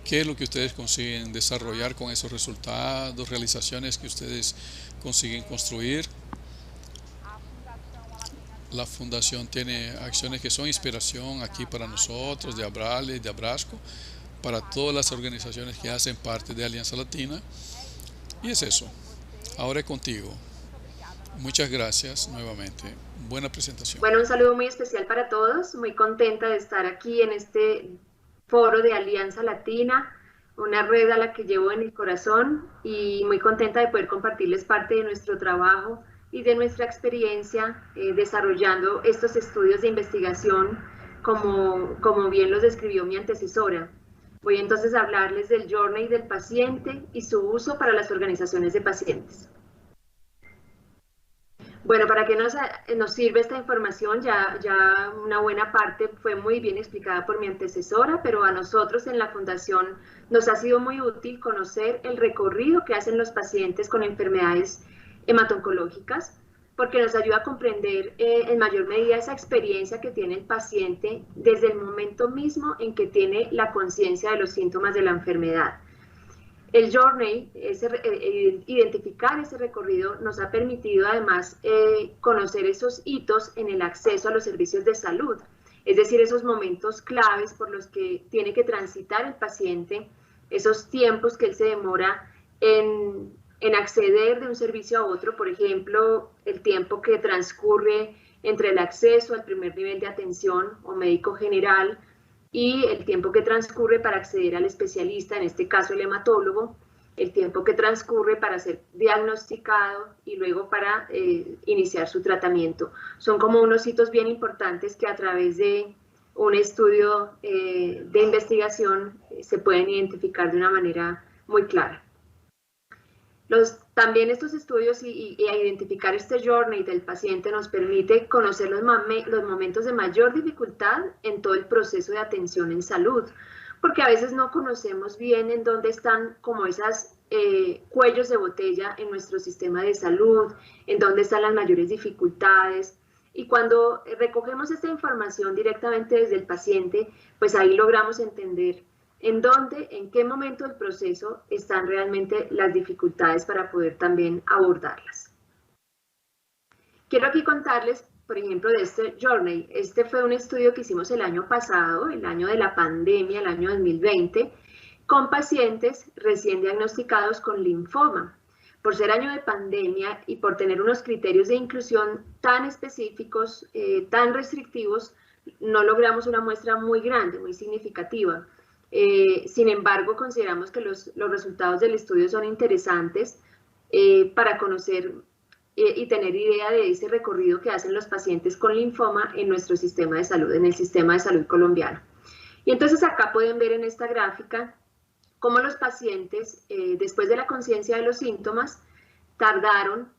¿Qué es lo que ustedes consiguen desarrollar con esos resultados, realizaciones que ustedes consiguen construir? la fundación tiene acciones que son inspiración aquí para nosotros, de Abrales, de Abrasco, para todas las organizaciones que hacen parte de Alianza Latina. Y es eso. Ahora es contigo. Muchas gracias nuevamente. Buena presentación. Bueno, un saludo muy especial para todos. Muy contenta de estar aquí en este foro de Alianza Latina, una red a la que llevo en el corazón y muy contenta de poder compartirles parte de nuestro trabajo y de nuestra experiencia desarrollando estos estudios de investigación como bien los describió mi antecesora. Voy entonces a hablarles del Journey del paciente y su uso para las organizaciones de pacientes. Bueno, ¿para qué nos sirve esta información? Ya una buena parte fue muy bien explicada por mi antecesora, pero a nosotros en la Fundación nos ha sido muy útil conocer el recorrido que hacen los pacientes con enfermedades hemato-oncológicas, porque nos ayuda a comprender en mayor medida esa experiencia que tiene el paciente desde el momento mismo en que tiene la conciencia de los síntomas de la enfermedad. El Journey, identificar ese recorrido, nos ha permitido además conocer esos hitos en el acceso a los servicios de salud, es decir, esos momentos claves por los que tiene que transitar el paciente, esos tiempos que él se demora en acceder de un servicio a otro, por ejemplo, el tiempo que transcurre entre el acceso al primer nivel de atención o médico general, y el tiempo que transcurre para acceder al especialista, en este caso el hematólogo, el tiempo que transcurre para ser diagnosticado y luego para iniciar su tratamiento. Son como unos hitos bien importantes que a través de un estudio de investigación se pueden identificar de una manera muy clara. También estos estudios y identificar este journey del paciente nos permite conocer los momentos de mayor dificultad en todo el proceso de atención en salud, porque a veces no conocemos bien en dónde están como esas cuellos de botella en nuestro sistema de salud, en dónde están las mayores dificultades. Y cuando recogemos esta información directamente desde el paciente, pues ahí logramos entender en dónde, en qué momento del proceso están realmente las dificultades para poder también abordarlas. Quiero aquí contarles, por ejemplo, de este Journey. Este fue un estudio que hicimos el año pasado, el año de la pandemia, el año 2020, con pacientes recién diagnosticados con linfoma. Por ser año de pandemia y por tener unos criterios de inclusión tan específicos, tan restrictivos, no logramos una muestra muy grande, muy significativa. Sin embargo, consideramos que los resultados del estudio son interesantes para conocer y tener idea de ese recorrido que hacen los pacientes con linfoma en nuestro sistema de salud, en el sistema de salud colombiano. Y entonces acá pueden ver en esta gráfica cómo los pacientes, después de la conciencia de los síntomas, tardaron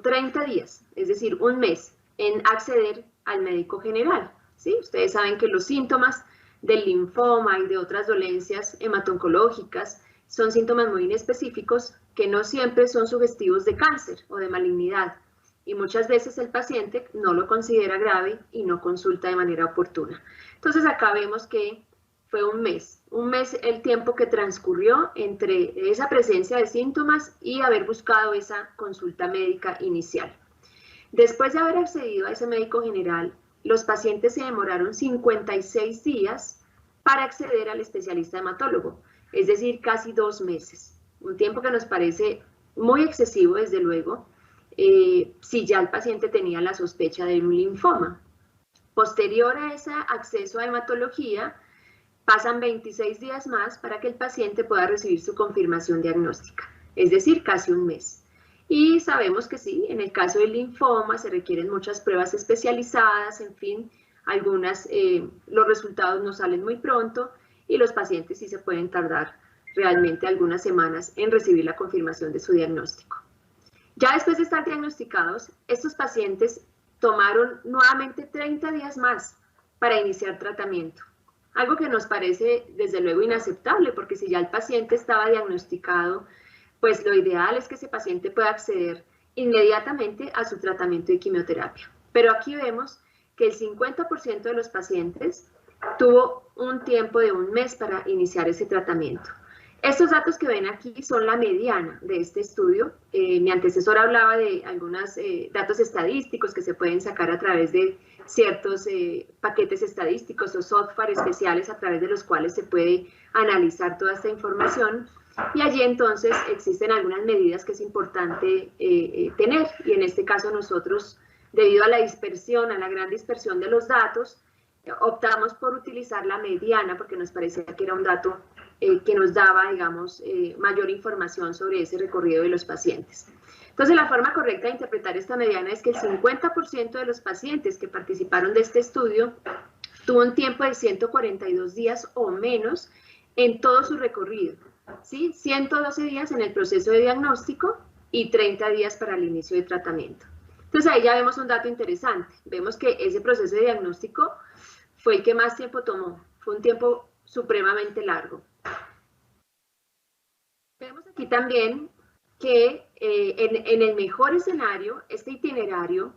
30 días, es decir, un mes, en acceder al médico general. ¿Sí? Ustedes saben que los síntomas del linfoma y de otras dolencias hemato-oncológicas son síntomas muy inespecíficos que no siempre son sugestivos de cáncer o de malignidad, y muchas veces el paciente no lo considera grave y no consulta de manera oportuna. Entonces acá vemos que fue un mes el tiempo que transcurrió entre esa presencia de síntomas y haber buscado esa consulta médica inicial. Después de haber accedido a ese médico general, los pacientes se demoraron 56 días para acceder al especialista hematólogo, es decir, casi 2 meses. Un tiempo que nos parece muy excesivo, desde luego, si ya el paciente tenía la sospecha de un linfoma. Posterior a ese acceso a hematología, pasan 26 días más para que el paciente pueda recibir su confirmación diagnóstica, es decir, casi un mes. Y sabemos que sí, en el caso del linfoma se requieren muchas pruebas especializadas, en fin, algunas, los resultados no salen muy pronto y los pacientes sí se pueden tardar realmente algunas semanas en recibir la confirmación de su diagnóstico. Ya después de estar diagnosticados, estos pacientes tomaron nuevamente 30 días más para iniciar tratamiento. Algo que nos parece desde luego inaceptable, porque si ya el paciente estaba diagnosticado, pues lo ideal es que ese paciente pueda acceder inmediatamente a su tratamiento de quimioterapia. Pero aquí vemos que el 50% de los pacientes tuvo un tiempo de un mes para iniciar ese tratamiento. Estos datos que ven aquí son la mediana de este estudio. Mi antecesor hablaba de algunos datos estadísticos que se pueden sacar a través de ciertos paquetes estadísticos o software especiales a través de los cuales se puede analizar toda esta información. Y allí entonces existen algunas medidas que es importante tener. Y en este caso nosotros, debido a la dispersión, a la gran dispersión de los datos, optamos por utilizar la mediana porque nos parecía que era un dato que nos daba, digamos, mayor información sobre ese recorrido de los pacientes. Entonces, la forma correcta de interpretar esta mediana es que el 50% de los pacientes que participaron de este estudio tuvo un tiempo de 142 días o menos en todo su recorrido, ¿sí? 112 días en el proceso de diagnóstico y 30 días para el inicio de tratamiento. Entonces, ahí ya vemos un dato interesante. Vemos que ese proceso de diagnóstico fue el que más tiempo tomó. Fue un tiempo supremamente largo. Vemos aquí también que en el mejor escenario, este itinerario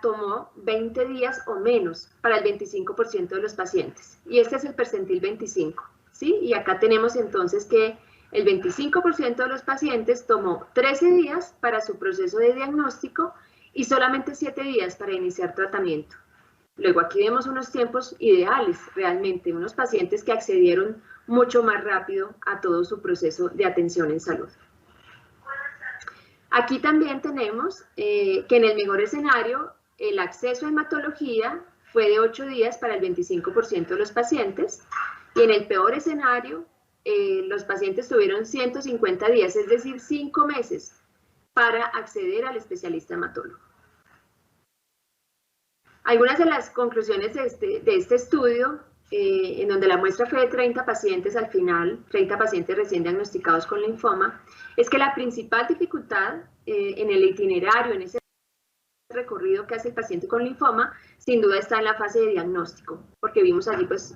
tomó 20 días o menos para el 25% de los pacientes. Y este es el percentil 25, ¿sí? Y acá tenemos entonces que el 25% de los pacientes tomó 13 días para su proceso de diagnóstico y solamente 7 días para iniciar tratamiento. Luego aquí vemos unos tiempos ideales, realmente, unos pacientes que accedieron mucho más rápido a todo su proceso de atención en salud. Aquí también tenemos que en el mejor escenario, el acceso a hematología fue de 8 días para el 25% de los pacientes, y en el peor escenario, los pacientes tuvieron 150 días, es decir, 5 meses, para acceder al especialista hematólogo. Algunas de las conclusiones de este estudio, en donde la muestra fue de 30 pacientes al final, 30 pacientes recién diagnosticados con linfoma, es que la principal dificultad en el itinerario, en ese recorrido que hace el paciente con linfoma, sin duda está en la fase de diagnóstico, porque vimos allí pues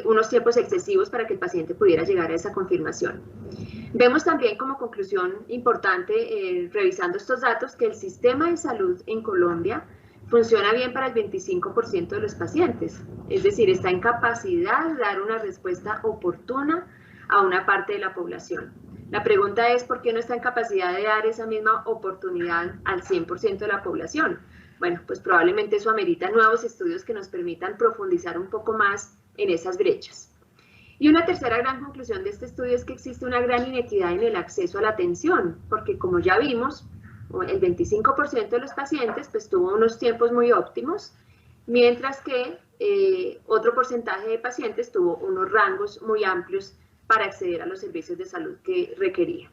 unos tiempos excesivos para que el paciente pudiera llegar a esa confirmación. Vemos también como conclusión importante, revisando estos datos, que el sistema de salud en Colombia funciona bien para el 25% de los pacientes, es decir, está en capacidad de dar una respuesta oportuna a una parte de la población. La pregunta es, ¿por qué no está en capacidad de dar esa misma oportunidad al 100% de la población? Bueno, pues probablemente eso amerita nuevos estudios que nos permitan profundizar un poco más en esas brechas. Y una tercera gran conclusión de este estudio es que existe una gran inequidad en el acceso a la atención, porque como ya vimos, el 25% de los pacientes pues tuvo unos tiempos muy óptimos, mientras que otro porcentaje de pacientes tuvo unos rangos muy amplios para acceder a los servicios de salud que requería.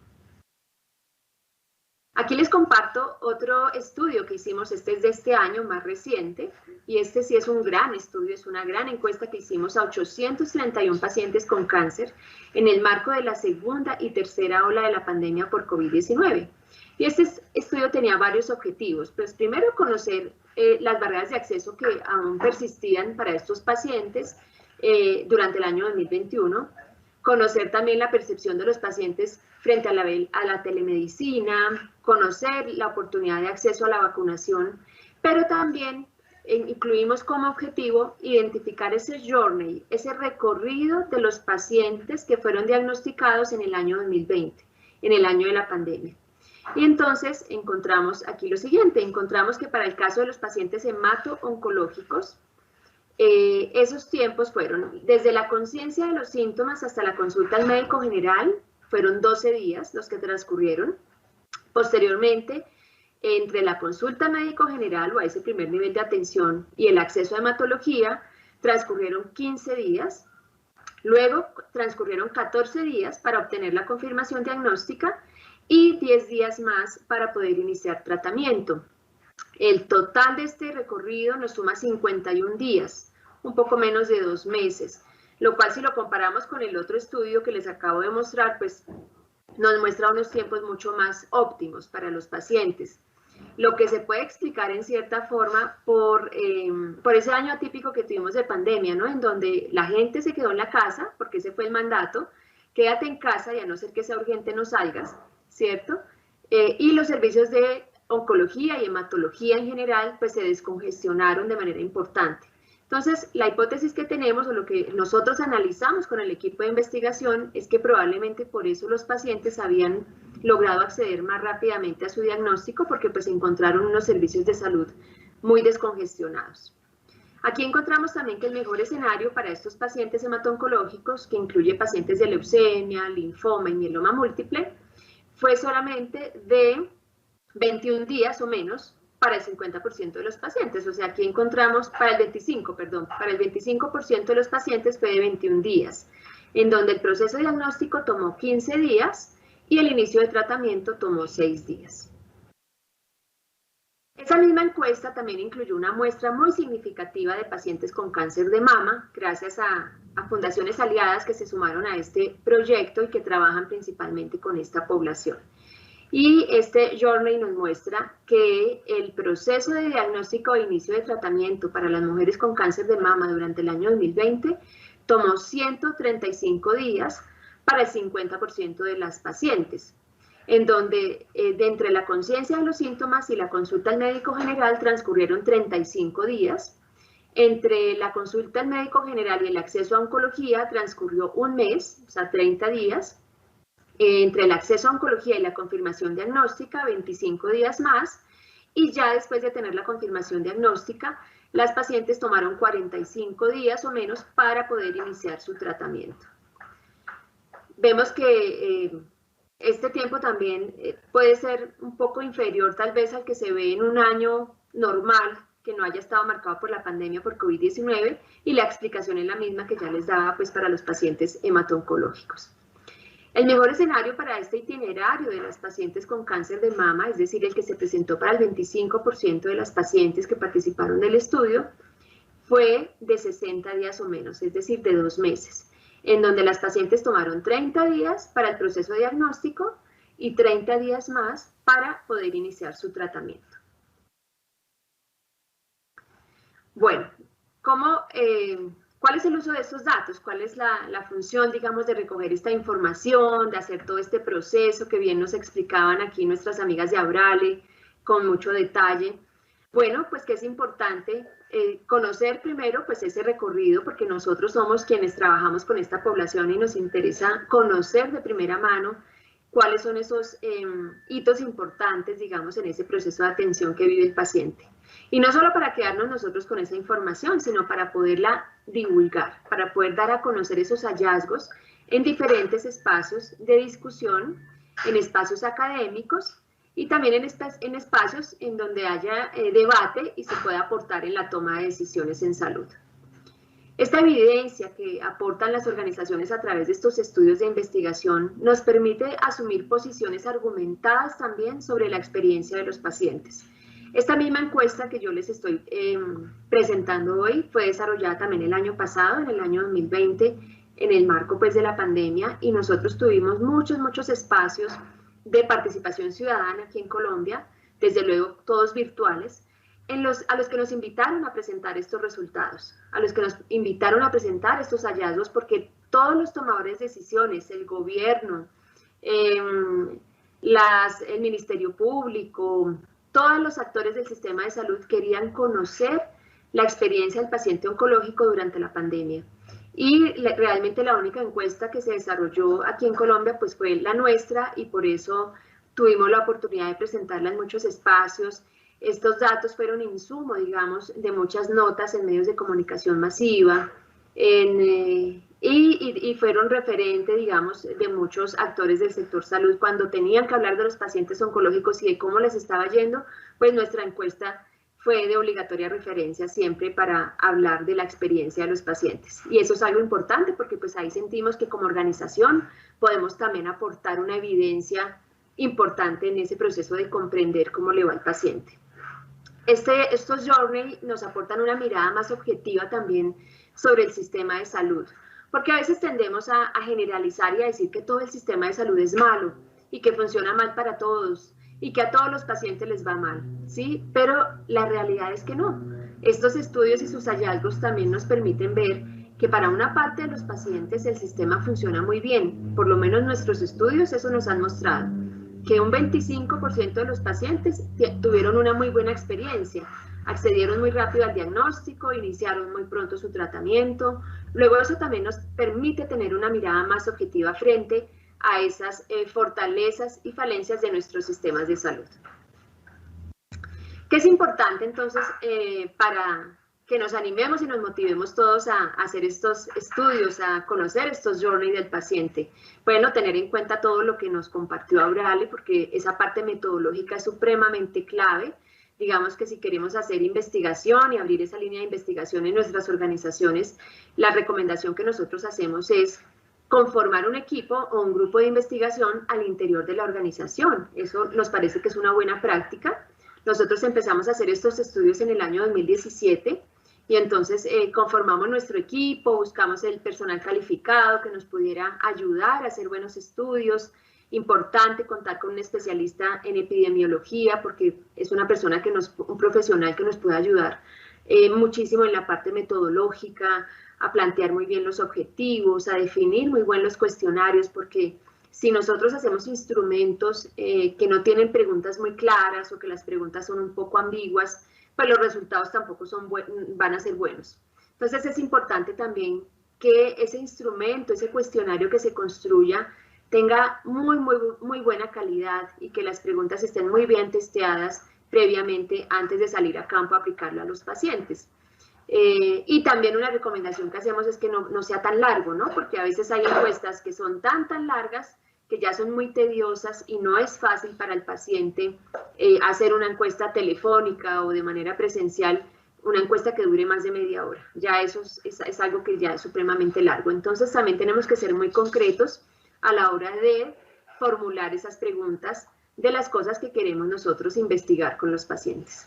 Aquí les comparto otro estudio que hicimos, este es de este año, más reciente, y este sí es un gran estudio, es una gran encuesta que hicimos a 831 pacientes con cáncer en el marco de la segunda y tercera ola de la pandemia por COVID-19. Y este estudio tenía varios objetivos. Pues primero, conocer las barreras de acceso que aún persistían para estos pacientes durante el año 2021, conocer también la percepción de los pacientes frente a la telemedicina, conocer la oportunidad de acceso a la vacunación, pero también incluimos como objetivo identificar ese journey, ese recorrido de los pacientes que fueron diagnosticados en el año 2020, en el año de la pandemia. Y entonces encontramos aquí lo siguiente, encontramos que para el caso de los pacientes hemato-oncológicos, esos tiempos fueron desde la conciencia de los síntomas hasta la consulta al médico general, fueron 12 días los que transcurrieron. Posteriormente, entre la consulta médico general o a ese primer nivel de atención y el acceso a hematología, transcurrieron 15 días. Luego transcurrieron 14 días para obtener la confirmación diagnóstica y 10 días más para poder iniciar tratamiento. El total de este recorrido nos suma 51 días, un poco menos de 2 meses, lo cual si lo comparamos con el otro estudio que les acabo de mostrar, pues nos muestra unos tiempos mucho más óptimos para los pacientes. Lo que se puede explicar en cierta forma por ese año atípico que tuvimos de pandemia, ¿no? En donde la gente se quedó en la casa, porque ese fue el mandato, quédate en casa y a no ser que sea urgente no salgas, ¿cierto? Y los servicios de oncología y hematología en general, pues se descongestionaron de manera importante. Entonces, la hipótesis que tenemos o lo que nosotros analizamos con el equipo de investigación es que probablemente por eso los pacientes habían logrado acceder más rápidamente a su diagnóstico porque pues encontraron unos servicios de salud muy descongestionados. Aquí encontramos también que el mejor escenario para estos pacientes hemato-oncológicos, que incluye pacientes de leucemia, linfoma y mieloma múltiple, fue solamente de 21 días o menos para el 50% de los pacientes. O sea, aquí encontramos para el 25% de los pacientes fue de 21 días, en donde el proceso diagnóstico tomó 15 días y el inicio de tratamiento tomó 6 días. Esa misma encuesta también incluyó una muestra muy significativa de pacientes con cáncer de mama, gracias a fundaciones aliadas que se sumaron a este proyecto y que trabajan principalmente con esta población. Y este journey nos muestra que el proceso de diagnóstico e inicio de tratamiento para las mujeres con cáncer de mama durante el año 2020 tomó 135 días para el 50% de las pacientes, en donde de entre la conciencia de los síntomas y la consulta al médico general transcurrieron 35 días, entre la consulta al médico general y el acceso a oncología transcurrió un mes, o sea 30 días, entre el acceso a oncología y la confirmación diagnóstica 25 días más, y ya después de tener la confirmación diagnóstica, las pacientes tomaron 45 días o menos para poder iniciar su tratamiento. Vemos que este tiempo también puede ser un poco inferior tal vez al que se ve en un año normal, que no haya estado marcado por la pandemia por COVID-19, y la explicación es la misma que ya les daba pues, para los pacientes hemato-oncológicos. El mejor escenario para este itinerario de las pacientes con cáncer de mama, es decir, el que se presentó para el 25% de las pacientes que participaron del estudio, fue de 60 días o menos, es decir, de 2 meses, en donde las pacientes tomaron 30 días para el proceso diagnóstico y 30 días más para poder iniciar su tratamiento. Bueno, ¿cuál es el uso de estos datos? ¿Cuál es la función, digamos, de recoger esta información, de hacer todo este proceso que bien nos explicaban aquí nuestras amigas de Abrale con mucho detalle? Bueno, pues que es importante conocer primero pues ese recorrido, porque nosotros somos quienes trabajamos con esta población y nos interesa conocer de primera mano cuáles son esos hitos importantes, digamos, en ese proceso de atención que vive el paciente. Y no solo para quedarnos nosotros con esa información, sino para poderla divulgar, para poder dar a conocer esos hallazgos en diferentes espacios de discusión, en espacios académicos y también en espacios en donde haya debate y se pueda aportar en la toma de decisiones en salud. Esta evidencia que aportan las organizaciones a través de estos estudios de investigación nos permite asumir posiciones argumentadas también sobre la experiencia de los pacientes. Esta misma encuesta que yo les estoy presentando hoy fue desarrollada también el año pasado, en el año 2020, en el marco pues de la pandemia, y nosotros tuvimos muchos espacios de participación ciudadana aquí en Colombia, desde luego todos virtuales, a los que nos invitaron a presentar estos resultados, a los que nos invitaron a presentar estos hallazgos, porque todos los tomadores de decisiones, el gobierno, el Ministerio Público, todos los actores del sistema de salud querían conocer la experiencia del paciente oncológico durante la pandemia. Y realmente la única encuesta que se desarrolló aquí en Colombia pues fue la nuestra, y por eso tuvimos la oportunidad de presentarla en muchos espacios. Estos datos fueron insumo, digamos, de muchas notas en medios de comunicación masiva y fueron referente, digamos, de muchos actores del sector salud cuando tenían que hablar de los pacientes oncológicos y de cómo les estaba yendo, pues nuestra encuesta fue de obligatoria referencia siempre para hablar de la experiencia de los pacientes. Y eso es algo importante porque pues ahí sentimos que como organización podemos también aportar una evidencia importante en ese proceso de comprender cómo le va al paciente. Estos journey nos aportan una mirada más objetiva también sobre el sistema de salud, porque a veces tendemos a generalizar y a decir que todo el sistema de salud es malo y que funciona mal para todos y que a todos los pacientes les va mal, ¿sí? Pero la realidad es que no. Estos estudios y sus hallazgos también nos permiten ver que para una parte de los pacientes el sistema funciona muy bien, por lo menos nuestros estudios eso nos han mostrado, que un 25% de los pacientes tuvieron una muy buena experiencia, accedieron muy rápido al diagnóstico, iniciaron muy pronto su tratamiento. Luego eso también nos permite tener una mirada más objetiva frente a esas fortalezas y falencias de nuestros sistemas de salud. ¿Qué es importante entonces para que nos animemos y nos motivemos todos a hacer estos estudios, a conocer estos journey del paciente? Bueno, tener en cuenta todo lo que nos compartió Aurale, porque esa parte metodológica es supremamente clave. Digamos que si queremos hacer investigación y abrir esa línea de investigación en nuestras organizaciones, la recomendación que nosotros hacemos es conformar un equipo o un grupo de investigación al interior de la organización. Eso nos parece que es una buena práctica. Nosotros empezamos a hacer estos estudios en el año 2017 y entonces conformamos nuestro equipo, buscamos el personal calificado que nos pudiera ayudar a hacer buenos estudios. Importante contar con un especialista en epidemiología porque es una persona un profesional que nos puede ayudar muchísimo en la parte metodológica, a plantear muy bien los objetivos, a definir muy bien los cuestionarios, porque si nosotros hacemos instrumentos que no tienen preguntas muy claras o que las preguntas son un poco ambiguas, pues los resultados tampoco van a ser buenos. Entonces es importante también que ese instrumento, ese cuestionario que se construya, tenga muy buena calidad y que las preguntas estén muy bien testeadas previamente antes de salir a campo a aplicarlo a los pacientes. Y también una recomendación que hacemos es que no sea tan largo, ¿no? Porque a veces hay encuestas que son tan largas que ya son muy tediosas y no es fácil para el paciente hacer una encuesta telefónica o de manera presencial, una encuesta que dure más de media hora. Ya eso es algo que ya es supremamente largo. Entonces también tenemos que ser muy concretos a la hora de formular esas preguntas de las cosas que queremos nosotros investigar con los pacientes.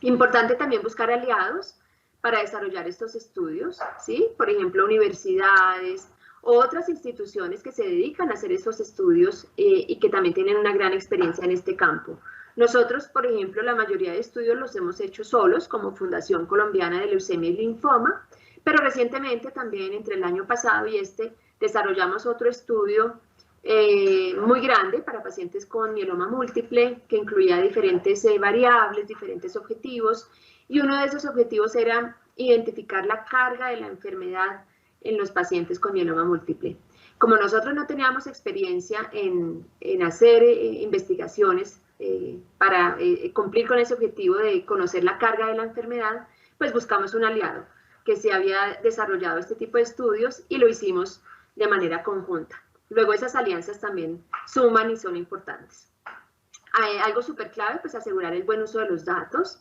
Importante también buscar aliados para desarrollar estos estudios, ¿sí? Por ejemplo, universidades o otras instituciones que se dedican a hacer esos estudios y que también tienen una gran experiencia en este campo. Nosotros, por ejemplo, la mayoría de estudios los hemos hecho solos como Fundación Colombiana de Leucemia y Linfoma, pero recientemente también entre el año pasado y desarrollamos otro estudio muy grande para pacientes con mieloma múltiple que incluía diferentes variables, diferentes objetivos, y uno de esos objetivos era identificar la carga de la enfermedad en los pacientes con mieloma múltiple. Como nosotros no teníamos experiencia en hacer investigaciones para cumplir con ese objetivo de conocer la carga de la enfermedad, pues buscamos un aliado que se había desarrollado este tipo de estudios y lo hicimos de manera conjunta. Luego esas alianzas también suman y son importantes. Algo súper clave, pues asegurar el buen uso de los datos,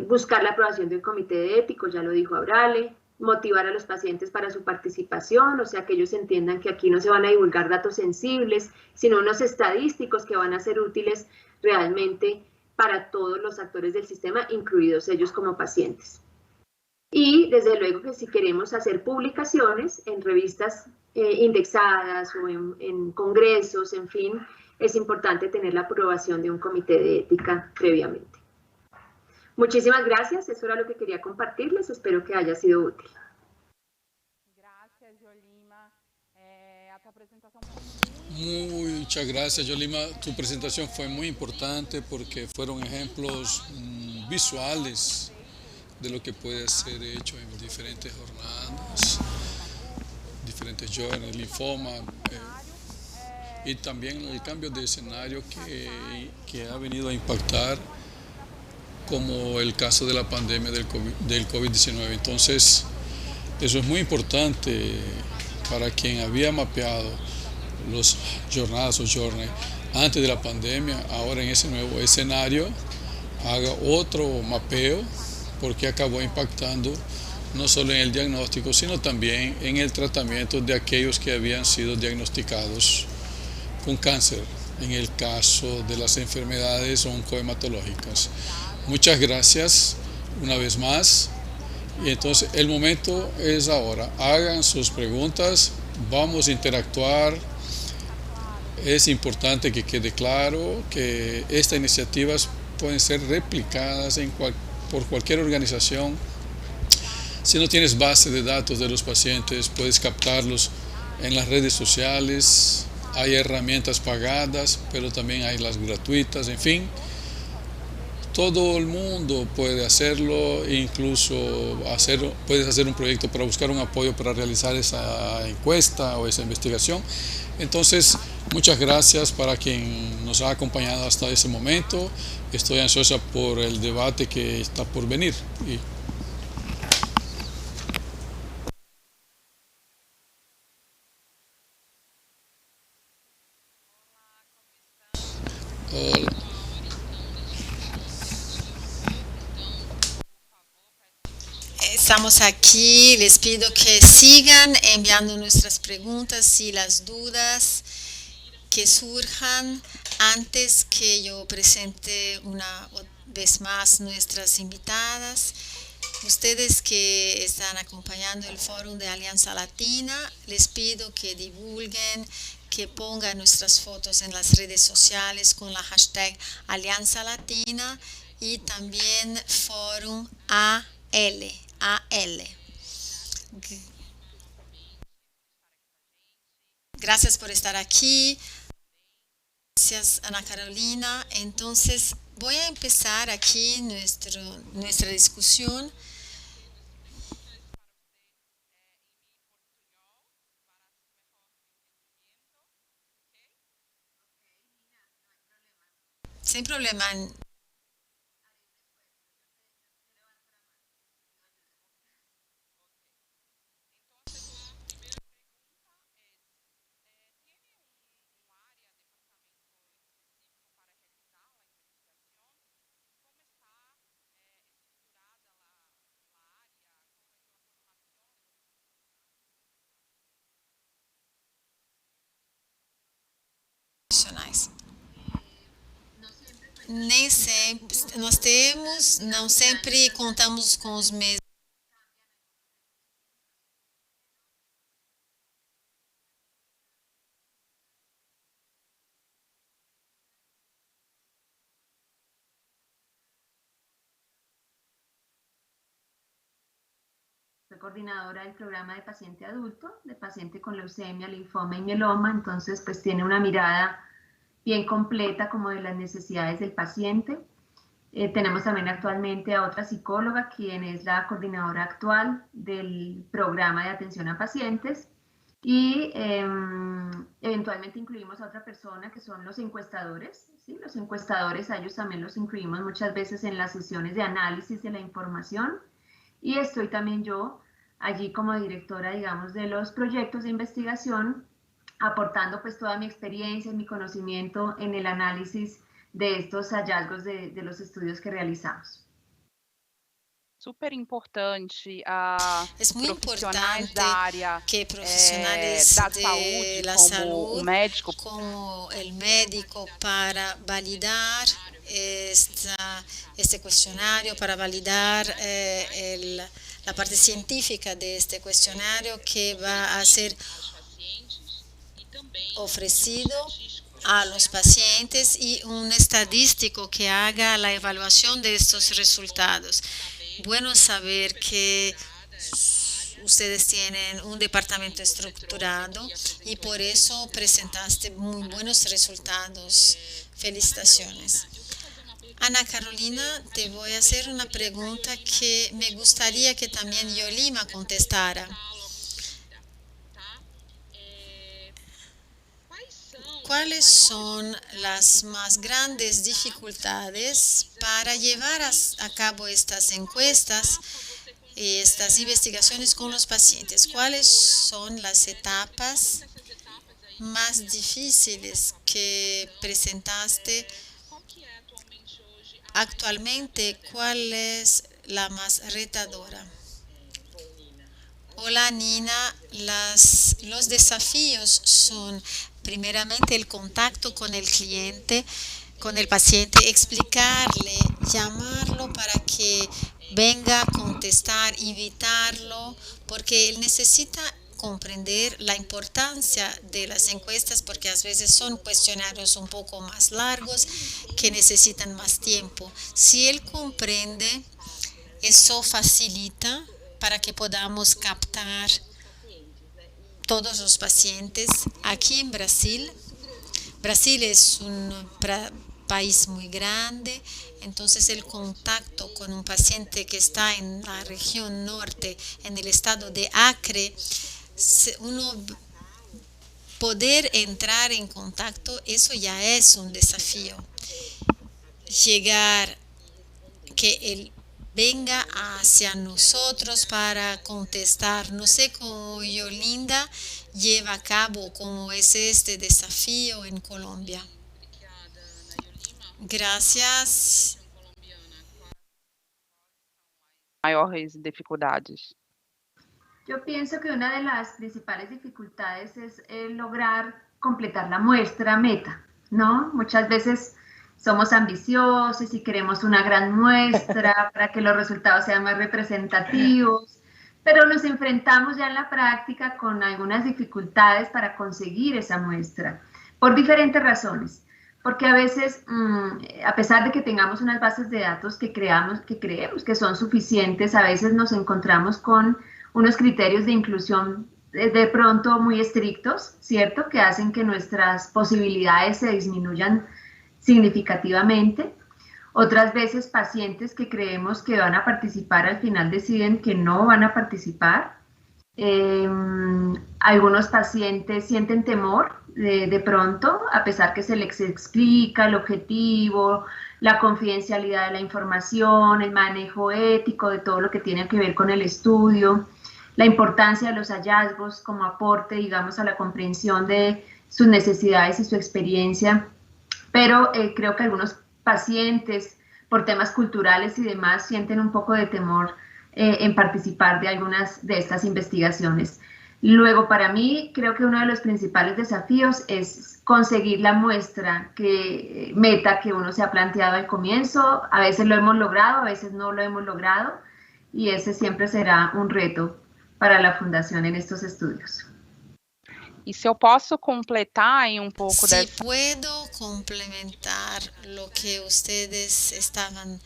buscar la aprobación de un comité de ético, ya lo dijo Aurale, motivar a los pacientes para su participación, o sea, que ellos entiendan que aquí no se van a divulgar datos sensibles, sino unos estadísticos que van a ser útiles realmente para todos los actores del sistema, incluidos ellos como pacientes. Y desde luego que si queremos hacer publicaciones en revistas indexadas o en congresos, en fin, es importante tener la aprobación de un comité de ética previamente. Muchísimas gracias, eso era lo que quería compartirles, espero que haya sido útil. Muchas gracias, Yolima. Tu presentación fue muy importante porque fueron ejemplos visuales de lo que puede ser hecho en diferentes jornadas, diferentes journeys, linfoma, y también el cambio de escenario que ha venido a impactar, como el caso de la pandemia del COVID-19. Entonces, eso es muy importante para quien había mapeado los jornadas o journey antes de la pandemia, ahora en ese nuevo escenario, haga otro mapeo, porque acabó impactando no solo en el diagnóstico, sino también en el tratamiento de aquellos que habían sido diagnosticados con cáncer, en el caso de las enfermedades oncohematológicas. Muchas gracias una vez más, y entonces el momento es ahora. Hagan sus preguntas, vamos a interactuar. Es importante que quede claro que estas iniciativas pueden ser replicadas por cualquier organización. Si no tienes base de datos de los pacientes, puedes captarlos en las redes sociales. Hay herramientas pagadas, pero también hay las gratuitas, en fin. todo el mundo puede hacerlo, incluso puedes hacer un proyecto para buscar un apoyo para realizar esa encuesta o esa investigación. Entonces, muchas gracias para quien nos ha acompañado hasta ese momento. Estoy ansiosa por el debate que está por venir. Estamos aquí, les pido que sigan enviando nuestras preguntas y las dudas que surjan antes que yo presente una vez más nuestras invitadas. Ustedes que están acompañando el Fórum de Alianza Latina, les pido que divulguen, que pongan nuestras fotos en las redes sociales con la hashtag Alianza Latina y también Fórum AL. Gracias por estar aquí. Gracias, Ana Carolina. Entonces, voy a empezar aquí nuestra discusión. Sin problema. Nem sempre, nós temos, não sempre contamos com os mesmos. Soy coordinadora del programa de paciente adulto, de paciente con leucemia, linfoma y mieloma, entonces pues tiene una mirada bien completa como de las necesidades del paciente. Tenemos también actualmente a otra psicóloga, quien es la coordinadora actual del programa de atención a pacientes, y eventualmente incluimos a otra persona que son los encuestadores, ¿sí? Los encuestadores, a ellos también los incluimos muchas veces en las sesiones de análisis de la información, y estoy también yo allí como directora, digamos, de los proyectos de investigación, aportando pues toda mi experiencia y mi conocimiento en el análisis de estos hallazgos de los estudios que realizamos. Super importante Es muy profissionais importante da área que profesionales da de saúde, la como salud, o médico, como el médico, para validar este cuestionario, para validar la parte científica de este cuestionario que va a ser ofrecido a los pacientes y un estadístico que haga la evaluación de estos resultados. Bueno saber que ustedes tienen un departamento estructurado y por eso presentaste muy buenos resultados. Felicitaciones. Ana Carolina, te voy a hacer una pregunta que me gustaría que también Yolima contestara. ¿Cuáles son las más grandes dificultades para llevar a cabo estas encuestas y estas investigaciones con los pacientes? ¿Cuáles son las etapas más difíciles que presentaste actualmente? ¿Cuál es la más retadora? Hola Nina, los desafíos son primeramente el contacto con el cliente, con el paciente, explicarle, llamarlo para que venga a contestar, invitarlo, porque él necesita comprender la importancia de las encuestas, porque a veces son cuestionarios un poco más largos que necesitan más tiempo. Si él comprende, eso facilita para que podamos captar todos los pacientes. Aquí en Brasil es un país muy grande, entonces el contacto con un paciente que está en la región norte, en el estado de Acre, uno poder entrar en contacto, eso ya es un desafío. Llegar, que él venga hacia nosotros para contestar. No sé cómo Yolinda lleva a cabo, cómo es este desafío en Colombia. Gracias. Maiores dificuldades? Yo pienso que una de las principales dificultades es lograr completar la muestra meta, ¿no? Muchas veces somos ambiciosos y queremos una gran muestra para que los resultados sean más representativos, pero nos enfrentamos ya en la práctica con algunas dificultades para conseguir esa muestra, por diferentes razones. Porque a veces, a pesar de que tengamos unas bases de datos que creemos que son suficientes, a veces nos encontramos con unos criterios de inclusión de pronto muy estrictos, ¿cierto? Que hacen que nuestras posibilidades se disminuyan significativamente. Otras veces pacientes que creemos que van a participar al final deciden que no van a participar. Algunos pacientes sienten temor de pronto, a pesar que se les explica el objetivo, la confidencialidad de la información, el manejo ético de todo lo que tiene que ver con el estudio, la importancia de los hallazgos como aporte, digamos, a la comprensión de sus necesidades y su experiencia. Pero creo que algunos pacientes, por temas culturales y demás, sienten un poco de temor en participar de algunas de estas investigaciones. Luego, para mí, creo que uno de los principales desafíos es conseguir la muestra meta que uno se ha planteado al comienzo. A veces lo hemos logrado, a veces no lo hemos logrado, y ese siempre será un reto para la Fundación en estos estudios. E se eu posso completar em pouco Si puedo complementar lo que ustedes estaban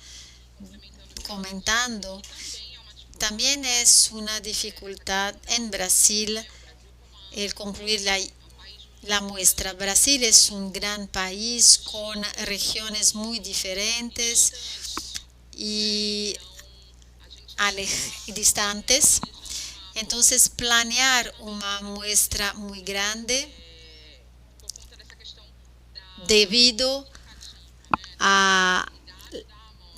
comentando, también es una dificultad en Brasil el concluir la muestra. Brasil es un gran país con regiones muy diferentes y distantes. Entonces, planear una muestra muy grande debido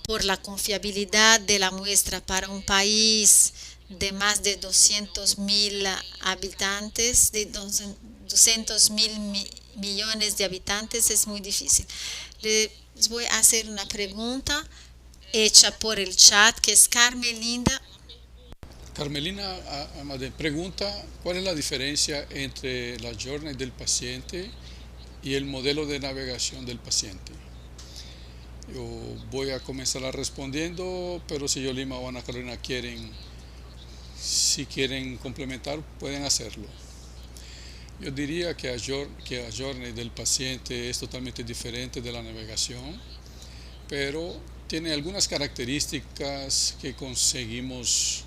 por la confiabilidad de la muestra para un país de más de 200.000 habitantes, de 200.000 millones de habitantes, es muy difícil. Les voy a hacer una pregunta hecha por el chat, que es Carmelinda. Carmelina pregunta cuál es la diferencia entre la journey del paciente y el modelo de navegación del paciente. Yo voy a comenzar respondiendo, pero si Yolima o Ana Carolina si quieren complementar, pueden hacerlo. Yo diría que la journey del paciente es totalmente diferente de la navegación, pero tiene algunas características que conseguimos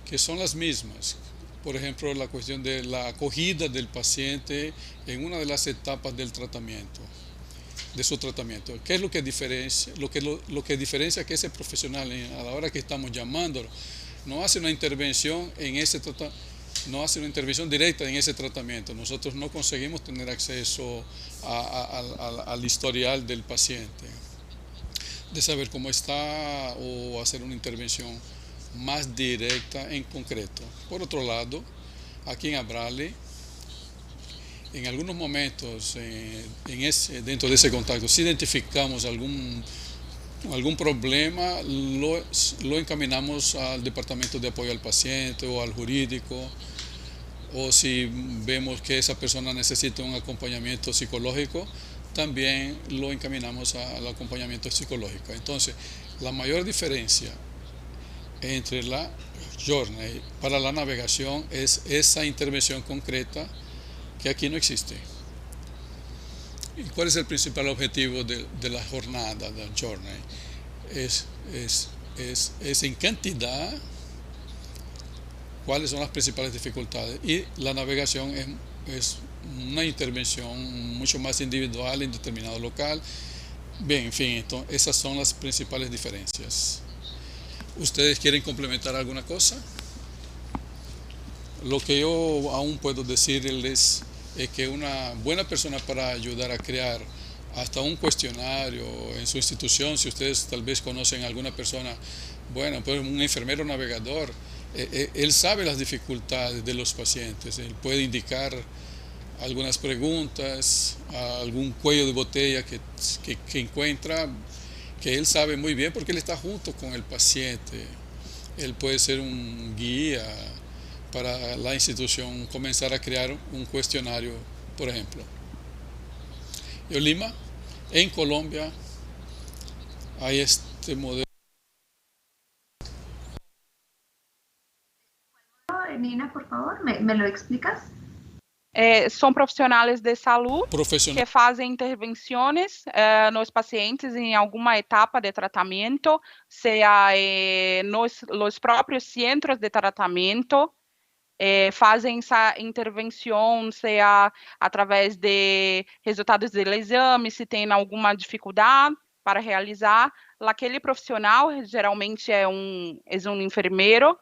que son las mismas. Por ejemplo, la cuestión de la acogida del paciente en una de las etapas del tratamiento, de su tratamiento. ¿Qué es lo que diferencia? Lo que diferencia que ese profesional, a la hora que estamos llamándolo, no hace una intervención directa en ese tratamiento. Nosotros no conseguimos tener acceso al historial del paciente, de saber cómo está o hacer una intervención más directa en concreto. Por otro lado, aquí en Abrale, en algunos momentos dentro de ese contacto, si identificamos algún problema, lo encaminamos al departamento de apoyo al paciente o al jurídico, o si vemos que esa persona necesita un acompañamiento psicológico, también lo encaminamos al acompañamiento psicológico. Entonces, la mayor diferencia entre la journey para la navegación es esa intervención concreta que aquí no existe. ¿Y cuál es el principal objetivo de la jornada, de la journey? Es en cantidad cuáles son las principales dificultades, y la navegación es una intervención mucho más individual en determinado local, Bien, en fin, entonces, esas son las principales diferencias. ¿Ustedes quieren complementar alguna cosa? Lo que yo aún puedo decirles es que una buena persona para ayudar a crear hasta un cuestionario en su institución, si ustedes tal vez conocen a alguna persona, bueno, pues un enfermero navegador, él sabe las dificultades de los pacientes, él puede indicar algunas preguntas, algún cuello de botella que encuentra, que él sabe muy bien porque él está junto con el paciente. Él puede ser un guía para la institución, comenzar a crear un cuestionario, por ejemplo. Yo, Lima, en Colombia hay este modelo. Nina, por favor, ¿me lo explicas? São profissionais de saúde Profesional. que fazem intervenções nos pacientes em alguma etapa de tratamento, seja nos próprios centros de tratamento, fazem essa intervenção, seja através de resultados do exame, se tem alguma dificuldade para realizar. Aquele profissional geralmente é um enfermeiro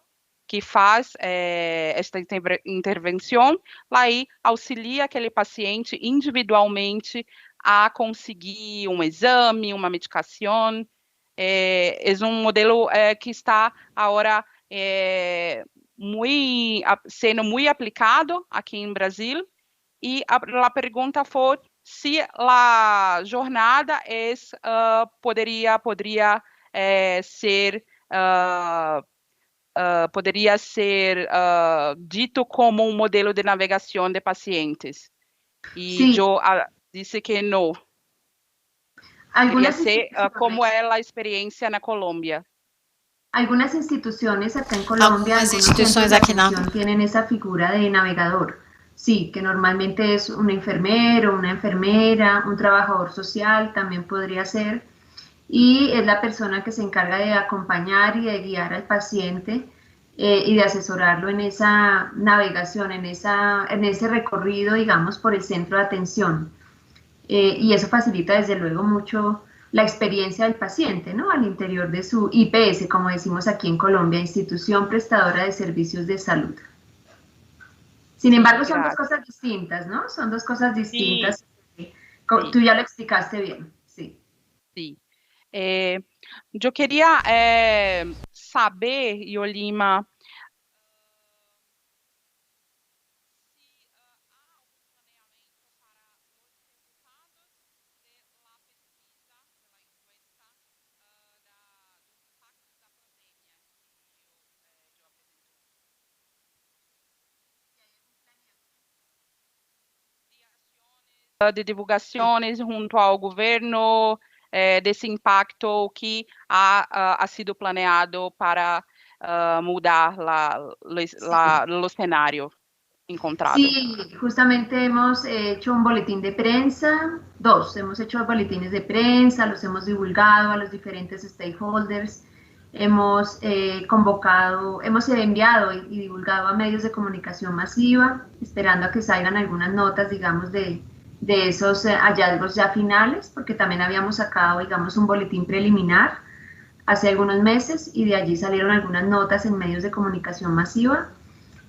que faz esta intervenção, lá aí auxilia aquele paciente individualmente a conseguir um exame, uma medicação. É um modelo que está agora sendo muito aplicado aqui em Brasil. E a pergunta foi se a jornada poderia ser dito como um modelo de navegação de pacientes. E Sí. eu disse que não. Queria ser como é a experiência na Colômbia. Algunas instituciones acá en Colombia, Algunas algunos instituciones centros de aquí en atención tienen esa figura de navegador. Sí, que normalmente es un enfermero, una enfermera, un trabajador social, también podría ser. Y es la persona que se encarga de acompañar y de guiar al paciente y de asesorarlo en esa navegación, en ese recorrido, digamos, por el centro de atención. Y eso facilita desde luego mucho la experiencia del paciente, ¿no? Al interior de su IPS, como decimos aquí en Colombia, Institución Prestadora de Servicios de Salud. Sin embargo, son dos cosas distintas, ¿no? Son dos cosas distintas. Sí. Tú ya lo explicaste bien, sí. Sí. Eu queria saber, Yolima, de divulgações junto ao governo, desse impacto que ha sido planeado para mudar o cenário encontrado. Sí, justamente hemos hecho un boletín de prensa, hemos hecho boletines de prensa, los hemos divulgado a los diferentes stakeholders, hemos convocado, hemos enviado y divulgado a medios de comunicación masiva, esperando a que salgan algunas notas, digamos, de esos hallazgos ya finales, porque también habíamos sacado, digamos, un boletín preliminar hace algunos meses y de allí salieron algunas notas en medios de comunicación masiva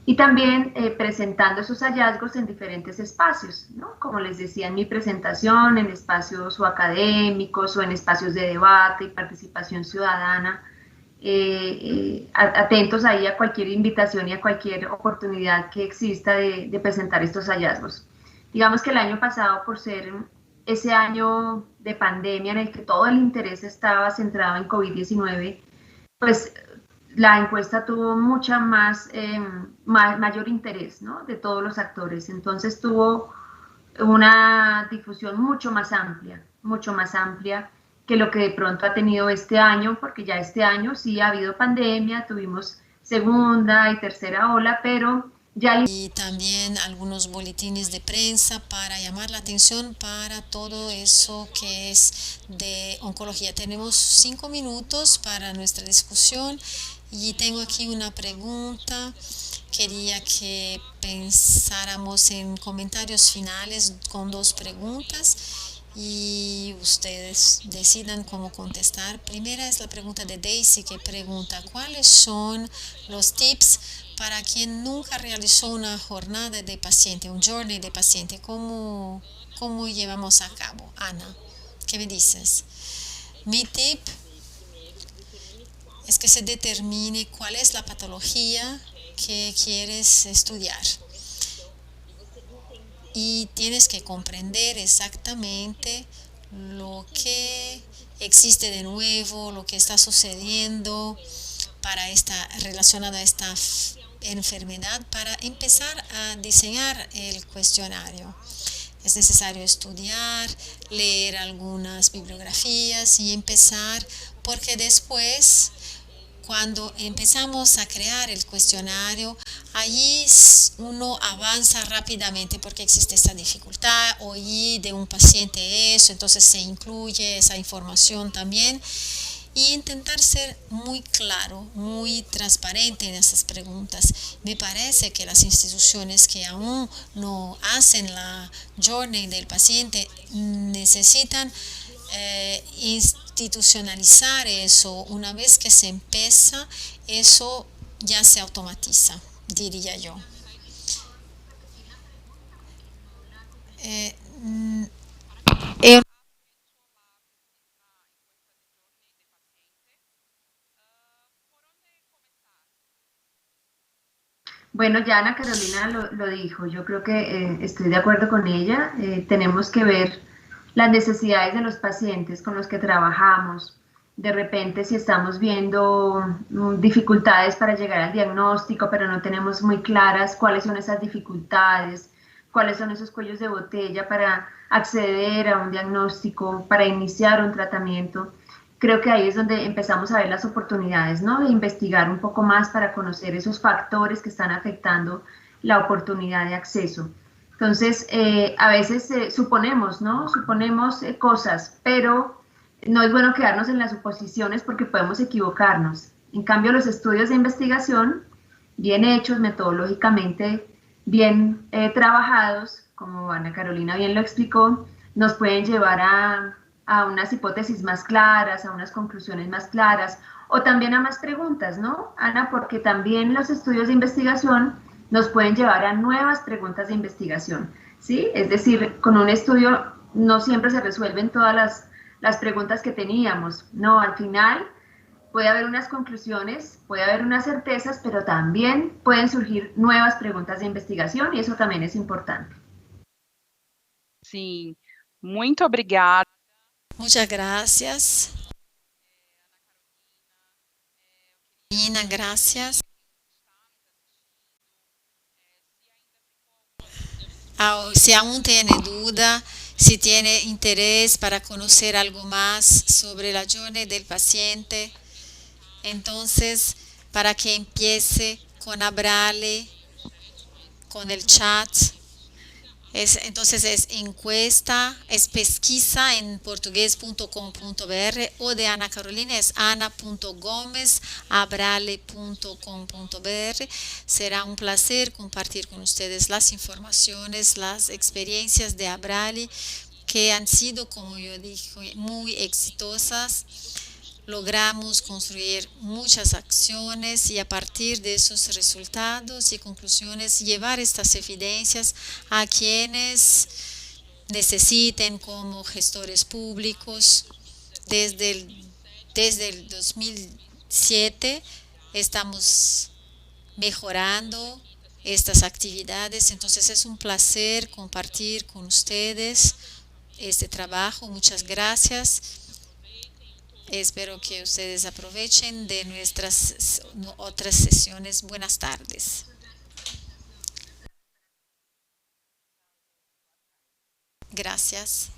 y también presentando esos hallazgos en diferentes espacios, ¿no? Como les decía en mi presentación, en espacios o académicos o en espacios de debate y participación ciudadana, atentos ahí a cualquier invitación y a cualquier oportunidad que exista de presentar estos hallazgos. Digamos que el año pasado, por ser ese año de pandemia en el que todo el interés estaba centrado en COVID-19, pues la encuesta tuvo mayor interés, ¿no? De todos los actores. Entonces tuvo una difusión mucho más amplia que lo que de pronto ha tenido este año, porque ya este año sí ha habido pandemia, tuvimos segunda y tercera ola, pero y también algunos boletines de prensa para llamar la atención para todo eso que es de oncología. Tenemos 5 minutos para nuestra discusión y tengo aquí una pregunta. Quería que pensáramos en comentarios finales con 2 preguntas y ustedes decidan cómo contestar. Primera es la pregunta de Daisy, que pregunta: ¿cuáles son los tips para quien nunca realizó una jornada de paciente, un journey de paciente? ¿Cómo llevamos a cabo? Ana, ¿qué me dices? Mi tip es que se determine cuál es la patología que quieres estudiar. Y tienes que comprender exactamente lo que existe de nuevo, lo que está sucediendo relacionado a esta enfermedad, para empezar a diseñar el cuestionario. Es necesario estudiar, leer algunas bibliografías y empezar, porque después, cuando empezamos a crear el cuestionario, allí uno avanza rápidamente porque existe esta dificultad, oí de un paciente eso, entonces se incluye esa información también, y intentar ser muy claro, muy transparente en esas preguntas. Me parece que las instituciones que aún no hacen la journey del paciente necesitan institucionalizar eso. Una vez que se empieza, eso ya se automatiza, diría yo. Eu Bueno, ya Ana Carolina lo dijo, yo creo que estoy de acuerdo con ella. Tenemos que ver las necesidades de los pacientes con los que trabajamos. De repente, si estamos viendo dificultades para llegar al diagnóstico, pero no tenemos muy claras cuáles son esas dificultades, cuáles son esos cuellos de botella para acceder a un diagnóstico, para iniciar un tratamiento. Creo que ahí es donde empezamos a ver las oportunidades, ¿no? De investigar un poco más para conocer esos factores que están afectando la oportunidad de acceso. Entonces, a veces suponemos, ¿no? Suponemos cosas, pero no es bueno quedarnos en las suposiciones porque podemos equivocarnos. En cambio, los estudios de investigación, bien hechos, metodológicamente bien trabajados, como Ana Carolina bien lo explicó, nos pueden llevar a unas hipótesis más claras, a unas conclusiones más claras, o también a más preguntas, ¿no, Ana? Porque también los estudios de investigación nos pueden llevar a nuevas preguntas de investigación, ¿sí? Es decir, con un estudio no siempre se resuelven todas las preguntas que teníamos, no, al final puede haber unas conclusiones, puede haber unas certezas, pero también pueden surgir nuevas preguntas de investigación y eso también es importante. Sim, muito obrigada. Muchas gracias. Nina, gracias. Si aún tiene duda, si tiene interés para conocer algo más sobre la journey del paciente, entonces, para que empiece con Abrale, con el chat, entonces es encuesta, es pesquisa en portugués.com.br, o de Ana Carolina es ana.gomesabrale.com.br. Será un placer compartir con ustedes las informaciones, las experiencias de Abrale, que han sido, como yo dije, muy exitosas. Logramos construir muchas acciones y a partir de esos resultados y conclusiones llevar estas evidencias a quienes necesiten, como gestores públicos. Desde el 2007 estamos mejorando estas actividades, entonces es un placer compartir con ustedes este trabajo. Muchas gracias. Espero que ustedes aprovechen de nuestras otras sesiones. Buenas tardes. Gracias.